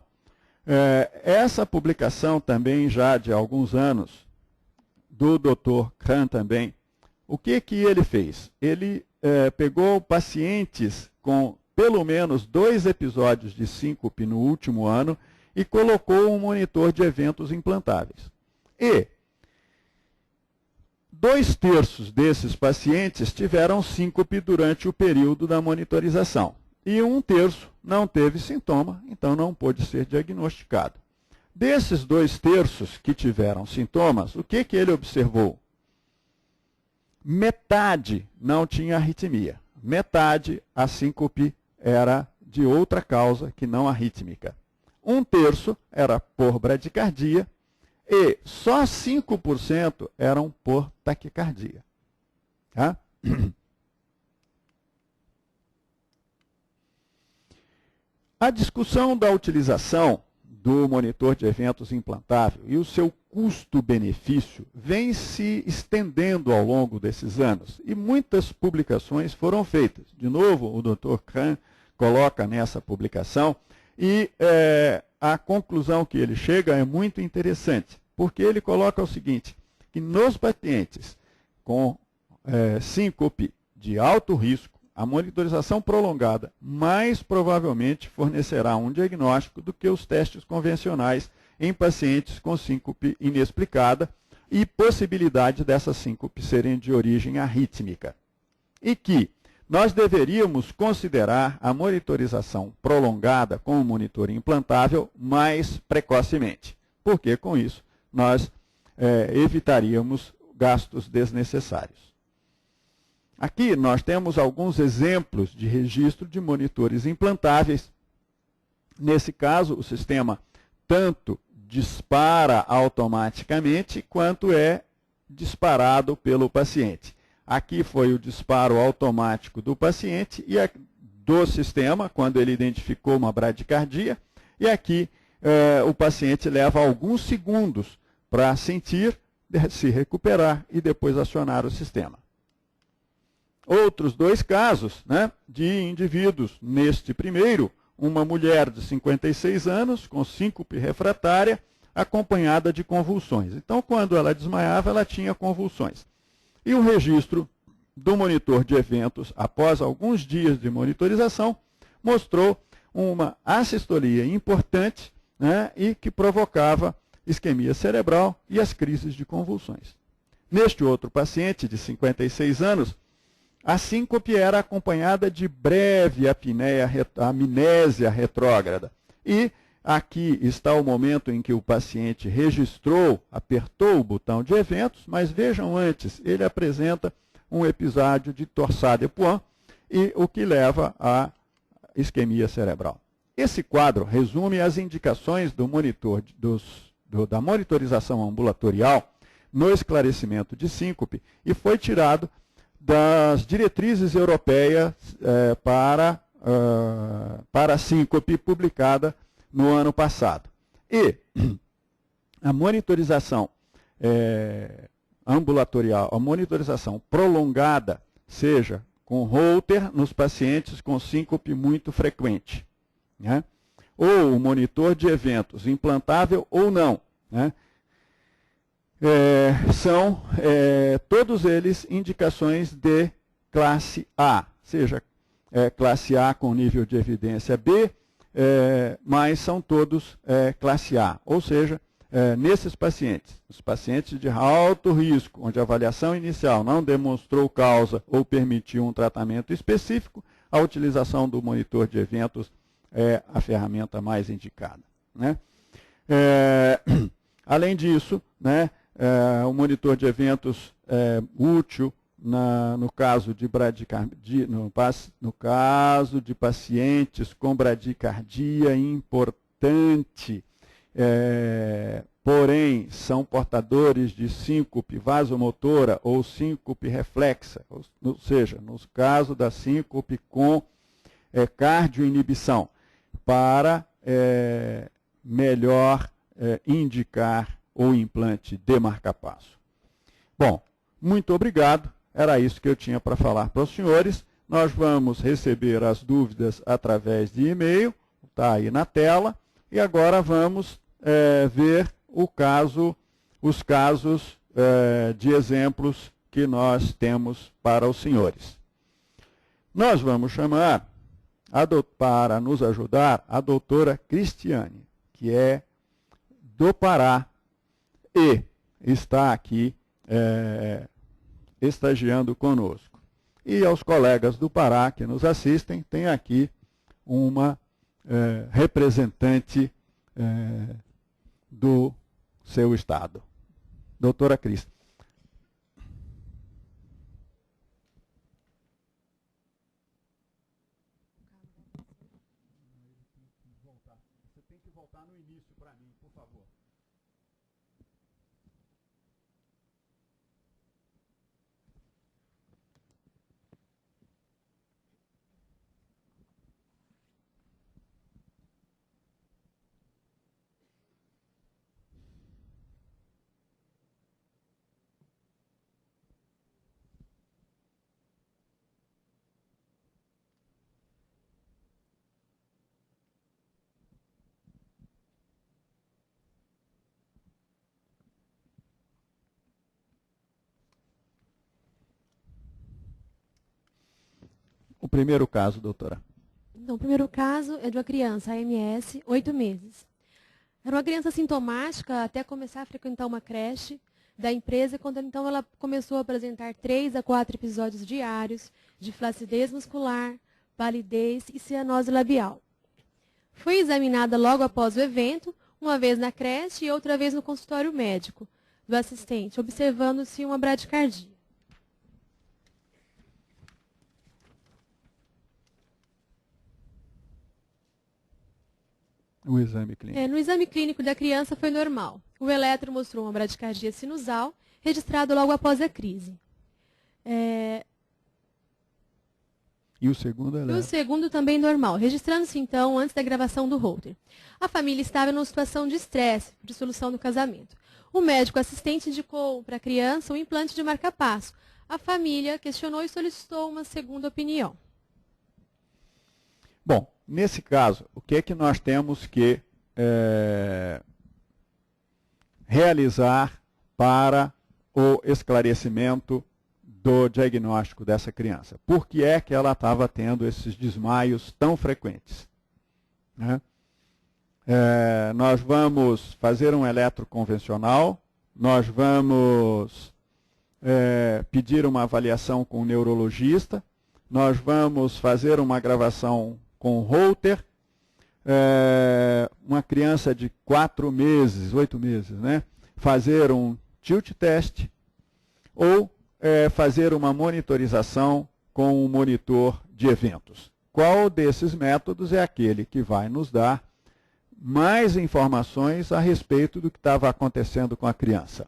essa publicação também já de alguns anos do Dr. Kahn também. O que ele fez? Ele pegou pacientes com pelo menos 2 episódios de síncope no último ano e colocou um monitor de eventos implantáveis. E 2/3 desses pacientes tiveram síncope durante o período da monitorização. E 1/3 não teve sintoma, então não pôde ser diagnosticado. Desses 2/3 que tiveram sintomas, o que ele observou? Metade não tinha arritmia. Metade, a síncope era de outra causa que não arrítmica. 1/3 era por bradicardia e só 5% eram por taquicardia. Tá? A discussão da utilização do monitor de eventos implantável e o seu custo-benefício vem se estendendo ao longo desses anos e muitas publicações foram feitas. De novo, o Dr. Kahn coloca nessa publicação e a conclusão que ele chega é muito interessante, porque ele coloca o seguinte, que nos pacientes com síncope de alto risco, a monitorização prolongada mais provavelmente fornecerá um diagnóstico do que os testes convencionais em pacientes com síncope inexplicada e possibilidade dessas síncopes serem de origem arrítmica. E que nós deveríamos considerar a monitorização prolongada com o monitor implantável mais precocemente, porque com isso nós evitaríamos gastos desnecessários. Aqui nós temos alguns exemplos de registro de monitores implantáveis. Nesse caso, o sistema tanto dispara automaticamente quanto é disparado pelo paciente. Aqui foi o disparo automático do paciente e do sistema, quando ele identificou uma bradicardia. E aqui o paciente leva alguns segundos para sentir, se recuperar e depois acionar o sistema. Outros 2 casos, né, de indivíduos. Neste primeiro, uma mulher de 56 anos com síncope refratária acompanhada de convulsões. Então, quando ela desmaiava, ela tinha convulsões. E o registro do monitor de eventos, após alguns dias de monitorização, mostrou uma assistolia importante, né, e que provocava isquemia cerebral e as crises de convulsões. Neste outro paciente de 56 anos, a síncope era acompanhada de breve amnésia retrógrada. E aqui está o momento em que o paciente registrou, apertou o botão de eventos, mas vejam antes, ele apresenta um episódio de torsade Poix, e o que leva à isquemia cerebral. Esse quadro resume as indicações do monitor, da monitorização ambulatorial no esclarecimento de síncope e foi tirado das diretrizes europeias para a síncope publicada no ano passado. E a monitorização ambulatorial, a monitorização prolongada, seja com Holter nos pacientes com síncope muito frequente, né? Ou o monitor de eventos, implantável ou não, né? São todos eles indicações de classe A, seja classe A com nível de evidência B, mas são todos classe A, ou seja, nesses pacientes, os pacientes de alto risco, onde a avaliação inicial não demonstrou causa ou permitiu um tratamento específico, a utilização do monitor de eventos é a ferramenta mais indicada, né? Além disso, né, o monitor de eventos é útil no caso de bradicardia, no caso de pacientes com bradicardia importante, porém são portadores de síncope vasomotora ou síncope reflexa, ou seja, no caso da síncope com cardioinibição, para melhor indicar o implante de marcapasso. Bom, muito obrigado. Era isso que eu tinha para falar para os senhores. Nós vamos receber as dúvidas através de e-mail, está aí na tela. E agora vamos ver os casos de exemplos que nós temos para os senhores. Nós vamos chamar, para nos ajudar, a doutora Cristiane, que é do Pará e está aqui estagiando conosco. E aos colegas do Pará que nos assistem, tem aqui uma representante do seu estado. Doutora Cris. Você tem que voltar no início para mim, por favor. O primeiro caso, doutora. Então, o primeiro caso é de uma criança, AMS, 8 meses. Era uma criança sintomática até começar a frequentar uma creche da empresa, quando então ela começou a apresentar 3 a 4 episódios diários de flacidez muscular, palidez e cianose labial. Foi examinada logo após o evento, uma vez na creche e outra vez no consultório médico do assistente, observando-se uma bradicardia. O exame clínico. No exame clínico da criança foi normal. O eletro mostrou uma bradicardia sinusal, registrado logo após a crise. E o segundo eletro? E o segundo também normal, registrando-se então antes da gravação do Holter. A família estava numa situação de estresse, por dissolução do casamento. O médico assistente indicou para a criança um implante de marca-passo. A família questionou e solicitou uma segunda opinião. Bom, nesse caso, o que é que nós temos que realizar para o esclarecimento do diagnóstico dessa criança? Por que é que ela estava tendo esses desmaios tão frequentes? Né? Nós vamos fazer um eletroconvencional, nós vamos pedir uma avaliação com o neurologista, nós vamos fazer uma gravação com o Holter, uma criança de 4 meses, 8 meses, né? Fazer um tilt test ou fazer uma monitorização com um monitor de eventos. Qual desses métodos é aquele que vai nos dar mais informações a respeito do que estava acontecendo com a criança?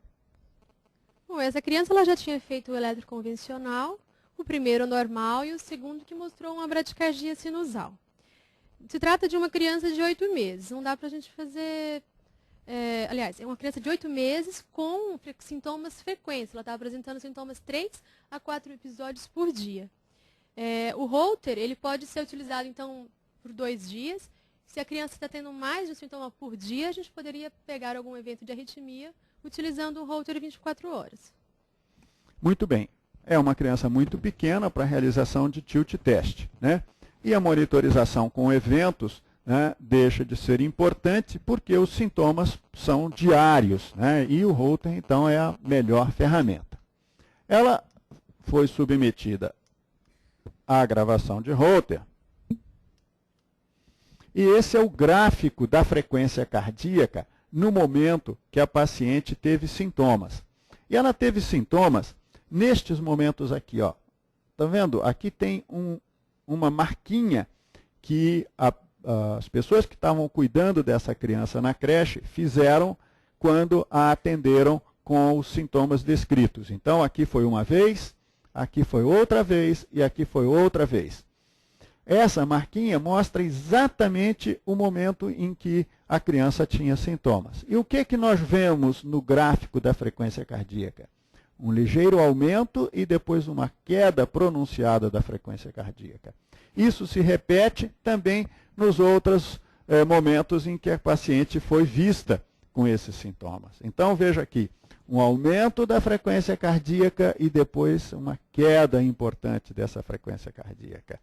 Bom, essa criança ela já tinha feito o eletroconvencional, o primeiro normal e o segundo que mostrou uma bradicardia sinusal. Se trata de uma criança de 8 meses. Não dá para a gente fazer... aliás, é uma criança de 8 meses com sintomas frequentes. Ela está apresentando sintomas 3 a 4 episódios por dia. O Holter ele pode ser utilizado, então, por 2 dias. Se a criança está tendo mais de um sintoma por dia, a gente poderia pegar algum evento de arritmia utilizando o Holter 24 horas. Muito bem. É uma criança muito pequena para a realização de tilt test, né? E a monitorização com eventos, né, deixa de ser importante porque os sintomas são diários, né? E o Holter, então, é a melhor ferramenta. Ela foi submetida à gravação de Holter. E esse é o gráfico da frequência cardíaca no momento que a paciente teve sintomas. E ela teve sintomas nestes momentos aqui, ó. Tá vendo? Aqui tem uma marquinha que as pessoas que estavam cuidando dessa criança na creche fizeram quando a atenderam com os sintomas descritos. Então, aqui foi uma vez, aqui foi outra vez e aqui foi outra vez. Essa marquinha mostra exatamente o momento em que a criança tinha sintomas. E o que que nós vemos no gráfico da frequência cardíaca? Um ligeiro aumento e depois uma queda pronunciada da frequência cardíaca. Isso se repete também nos outros momentos em que a paciente foi vista com esses sintomas. Então, veja aqui, um aumento da frequência cardíaca e depois uma queda importante dessa frequência cardíaca.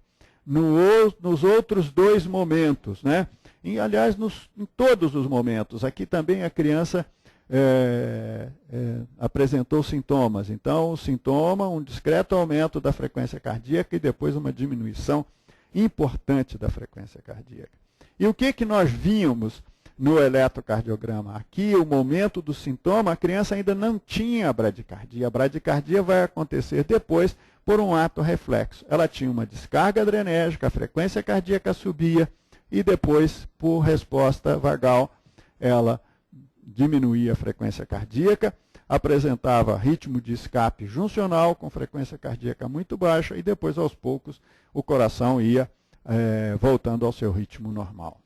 Nos outros dois momentos, né? E, aliás, em todos os momentos, aqui também a criança apresentou sintomas. Então, o sintoma, um discreto aumento da frequência cardíaca e depois uma diminuição importante da frequência cardíaca. E o que nós vimos no eletrocardiograma? Aqui, o momento do sintoma, a criança ainda não tinha bradicardia. A bradicardia vai acontecer depois por um ato reflexo. Ela tinha uma descarga adrenérgica, a frequência cardíaca subia e depois, por resposta vagal, ela diminuía a frequência cardíaca, apresentava ritmo de escape juncional com frequência cardíaca muito baixa e depois, aos poucos, o coração ia voltando ao seu ritmo normal.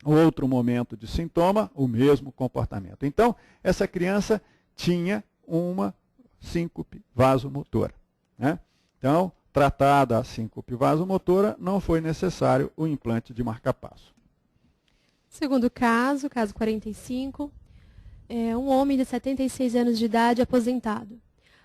Outro momento de sintoma, o mesmo comportamento. Então, essa criança tinha uma síncope vasomotora, né? Então, tratada a síncope vasomotora, não foi necessário o implante de marca-passo. Segundo caso 45, um homem de 76 anos de idade aposentado.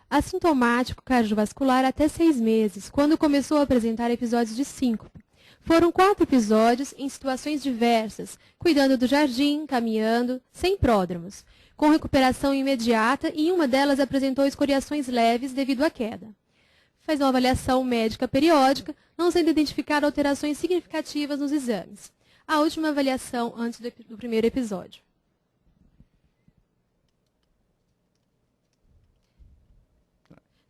Assintomático cardiovascular até 6 meses, quando começou a apresentar episódios de síncope. Foram 4 episódios em situações diversas, cuidando do jardim, caminhando, sem pródromos, com recuperação imediata e em uma delas apresentou escoriações leves devido à queda. Fez uma avaliação médica periódica, não sendo identificadas alterações significativas nos exames. A última avaliação antes do primeiro episódio.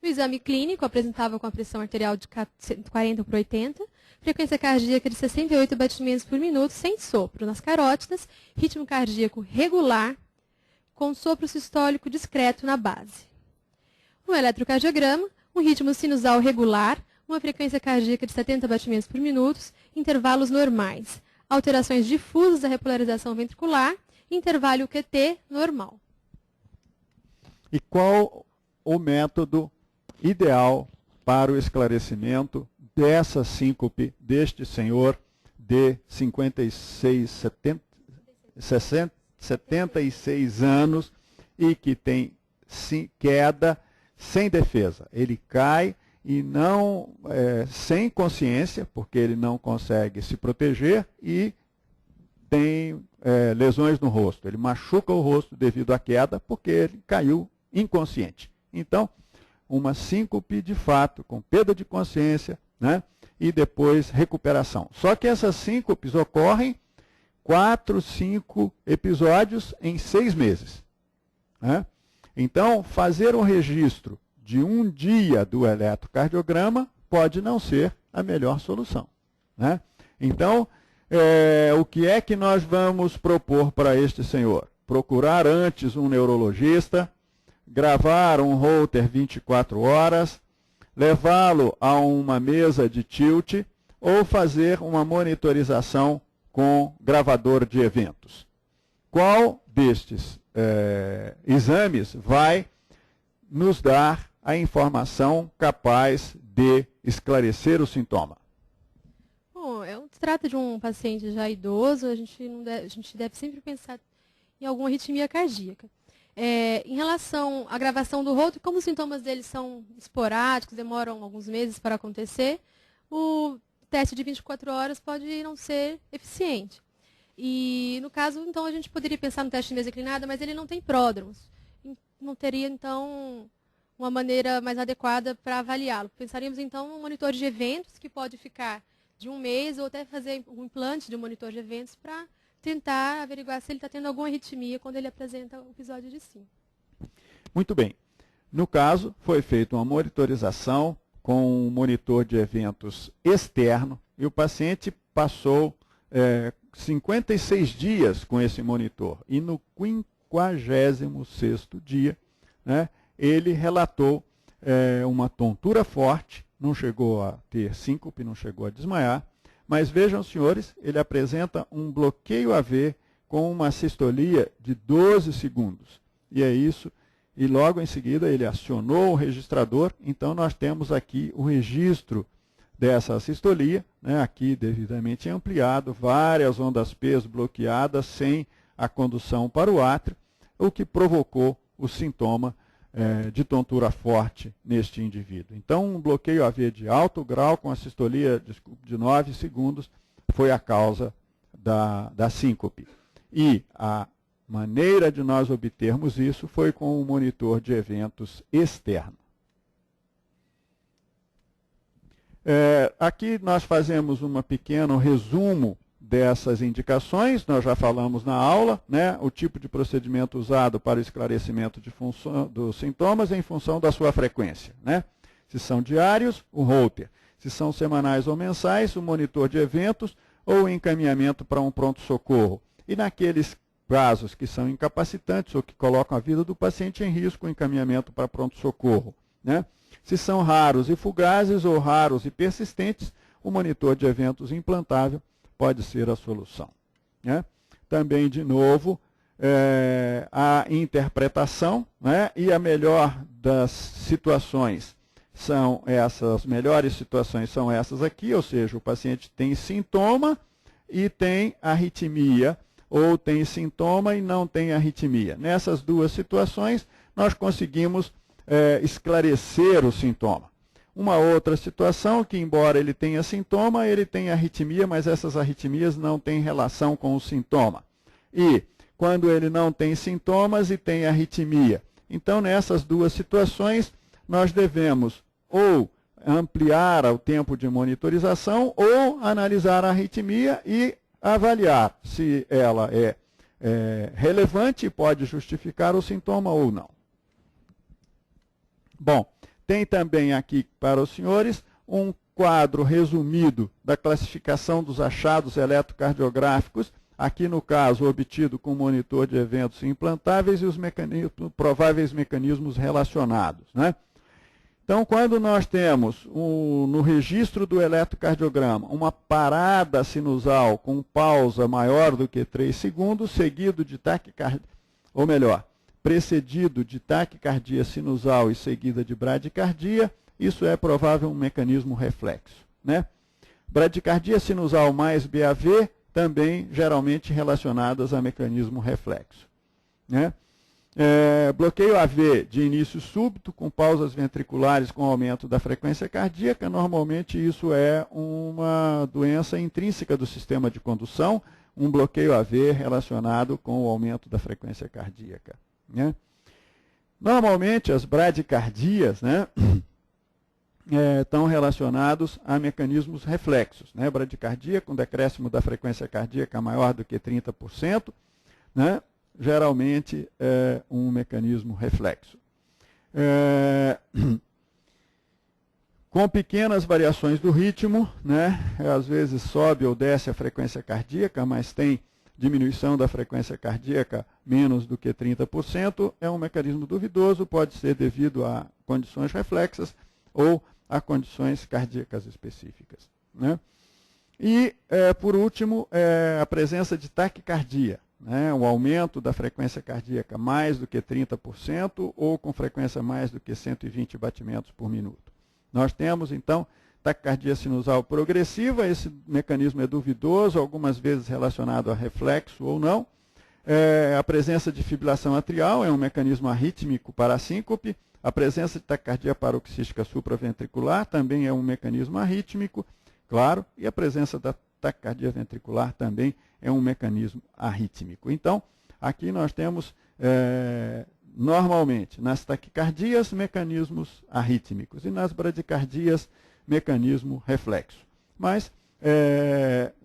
No exame clínico, apresentava com a pressão arterial de 40/80, frequência cardíaca de 68 batimentos por minuto, sem sopro nas carótidas, ritmo cardíaco regular, com sopro sistólico discreto na base. No eletrocardiograma, um ritmo sinusal regular, uma frequência cardíaca de 70 batimentos por minuto, intervalos normais, alterações difusas da repolarização ventricular, intervalo QT normal. E qual o método ideal para o esclarecimento dessa síncope deste senhor de 76 anos e que tem queda sem defesa? Ele cai e não sem consciência, porque ele não consegue se proteger e tem lesões no rosto. Ele machuca o rosto devido à queda porque ele caiu inconsciente. Então, uma síncope de fato, com perda de consciência, né? E depois recuperação. Só que essas síncopes ocorrem 4, 5 episódios em 6 meses. Né? Então, fazer um registro de um dia do eletrocardiograma pode não ser a melhor solução. Né? Então, o que é que nós vamos propor para este senhor? Procurar antes um neurologista, gravar um Holter 24 horas, levá-lo a uma mesa de tilt ou fazer uma monitorização com gravador de eventos. Qual destes exames vai nos dar a informação capaz de esclarecer o sintoma? Bom, se trata de um paciente já idoso, a gente deve sempre pensar em alguma arritmia cardíaca. Em relação à gravação do Holter, como os sintomas dele são esporádicos, demoram alguns meses para acontecer, o teste de 24 horas pode não ser eficiente. E, no caso, então, a gente poderia pensar no teste de mesa inclinada, mas ele não tem pródromos. Não teria, então, uma maneira mais adequada para avaliá-lo. Pensaríamos, então, em um monitor de eventos, que pode ficar de 1 mês, ou até fazer um implante de um monitor de eventos para tentar averiguar se ele está tendo alguma arritmia quando ele apresenta o episódio de síncope. Muito bem. No caso, foi feita uma monitorização com um monitor de eventos externo e o paciente passou 56 dias com esse monitor. E no 56º dia, né, ele relatou uma tontura forte, não chegou a ter síncope, não chegou a desmaiar, mas vejam, senhores, ele apresenta um bloqueio AV com uma sistolia de 12 segundos. E é isso. E logo em seguida ele acionou o registrador. Então nós temos aqui o registro dessa sistolia, né, aqui devidamente ampliado, várias ondas P bloqueadas sem a condução para o átrio, o que provocou o sintoma de tontura forte neste indivíduo. Então, um bloqueio AV de alto grau com a sistolia de 9 segundos foi a causa da síncope. E a maneira de nós obtermos isso foi com o monitor de eventos externo. Aqui nós fazemos um pequeno resumo dessas indicações, nós já falamos na aula, né, o tipo de procedimento usado para o esclarecimento dos sintomas em função da sua frequência. Né? Se são diários, o Holter. Se são semanais ou mensais, o monitor de eventos ou o encaminhamento para um pronto-socorro. E naqueles casos que são incapacitantes ou que colocam a vida do paciente em risco, o encaminhamento para pronto-socorro. Né? Se são raros e fugazes ou raros e persistentes, o monitor de eventos implantável pode ser a solução. Né? Também, de novo, a interpretação, né? E a melhor das situações são essas, melhores situações são essas aqui, ou seja, o paciente tem sintoma e tem arritmia, ou tem sintoma e não tem arritmia. Nessas duas situações, nós conseguimos esclarecer o sintoma. Uma outra situação que, embora ele tenha sintoma, ele tem arritmia, mas essas arritmias não têm relação com o sintoma. E quando ele não tem sintomas e tem arritmia. Então, nessas duas situações, nós devemos ou ampliar o tempo de monitorização ou analisar a arritmia e avaliar se ela é relevante e pode justificar o sintoma ou não. Bom, tem também aqui para os senhores um quadro resumido da classificação dos achados eletrocardiográficos, aqui no caso obtido com monitor de eventos implantáveis e os prováveis mecanismos relacionados. Né? Então, quando nós temos no registro do eletrocardiograma uma parada sinusal com pausa maior do que 3 segundos, seguido de taquicardia, ou melhor, precedido de taquicardia sinusal e seguida de bradicardia, isso é provável um mecanismo reflexo. Né? Bradicardia sinusal mais BAV, também geralmente relacionadas a mecanismo reflexo. Né? Bloqueio AV de início súbito, com pausas ventriculares com aumento da frequência cardíaca, normalmente isso é uma doença intrínseca do sistema de condução, um bloqueio AV relacionado com o aumento da frequência cardíaca. Né? Normalmente as bradicardias, né, estão relacionados a mecanismos reflexos. Né? Bradicardia com decréscimo da frequência cardíaca maior do que 30%, né? Geralmente é um mecanismo reflexo. Com pequenas variações do ritmo, né? Às vezes sobe ou desce a frequência cardíaca, mas tem diminuição da frequência cardíaca menos do que 30%, é um mecanismo duvidoso, pode ser devido a condições reflexas ou a condições cardíacas específicas. Né? E, por último, a presença de taquicardia, né? O aumento da frequência cardíaca mais do que 30% ou com frequência mais do que 120 batimentos por minuto. Nós temos, então, taquicardia sinusal progressiva, esse mecanismo é duvidoso, algumas vezes relacionado a reflexo ou não. A presença de fibrilação atrial é um mecanismo arrítmico para a síncope. A presença de taquicardia paroxística supraventricular também é um mecanismo arrítmico, claro, e a presença da taquicardia ventricular também é um mecanismo arrítmico. Então, aqui nós temos, normalmente, nas taquicardias, mecanismos arrítmicos e nas bradicardias, mecanismo reflexo. Mas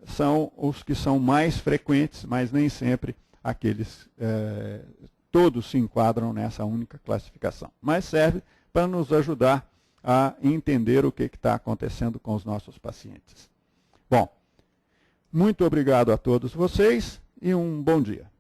são os que são mais frequentes, mas nem sempre aqueles, todos se enquadram nessa única classificação. Mas serve para nos ajudar a entender o que está acontecendo com os nossos pacientes. Bom, muito obrigado a todos vocês e um bom dia.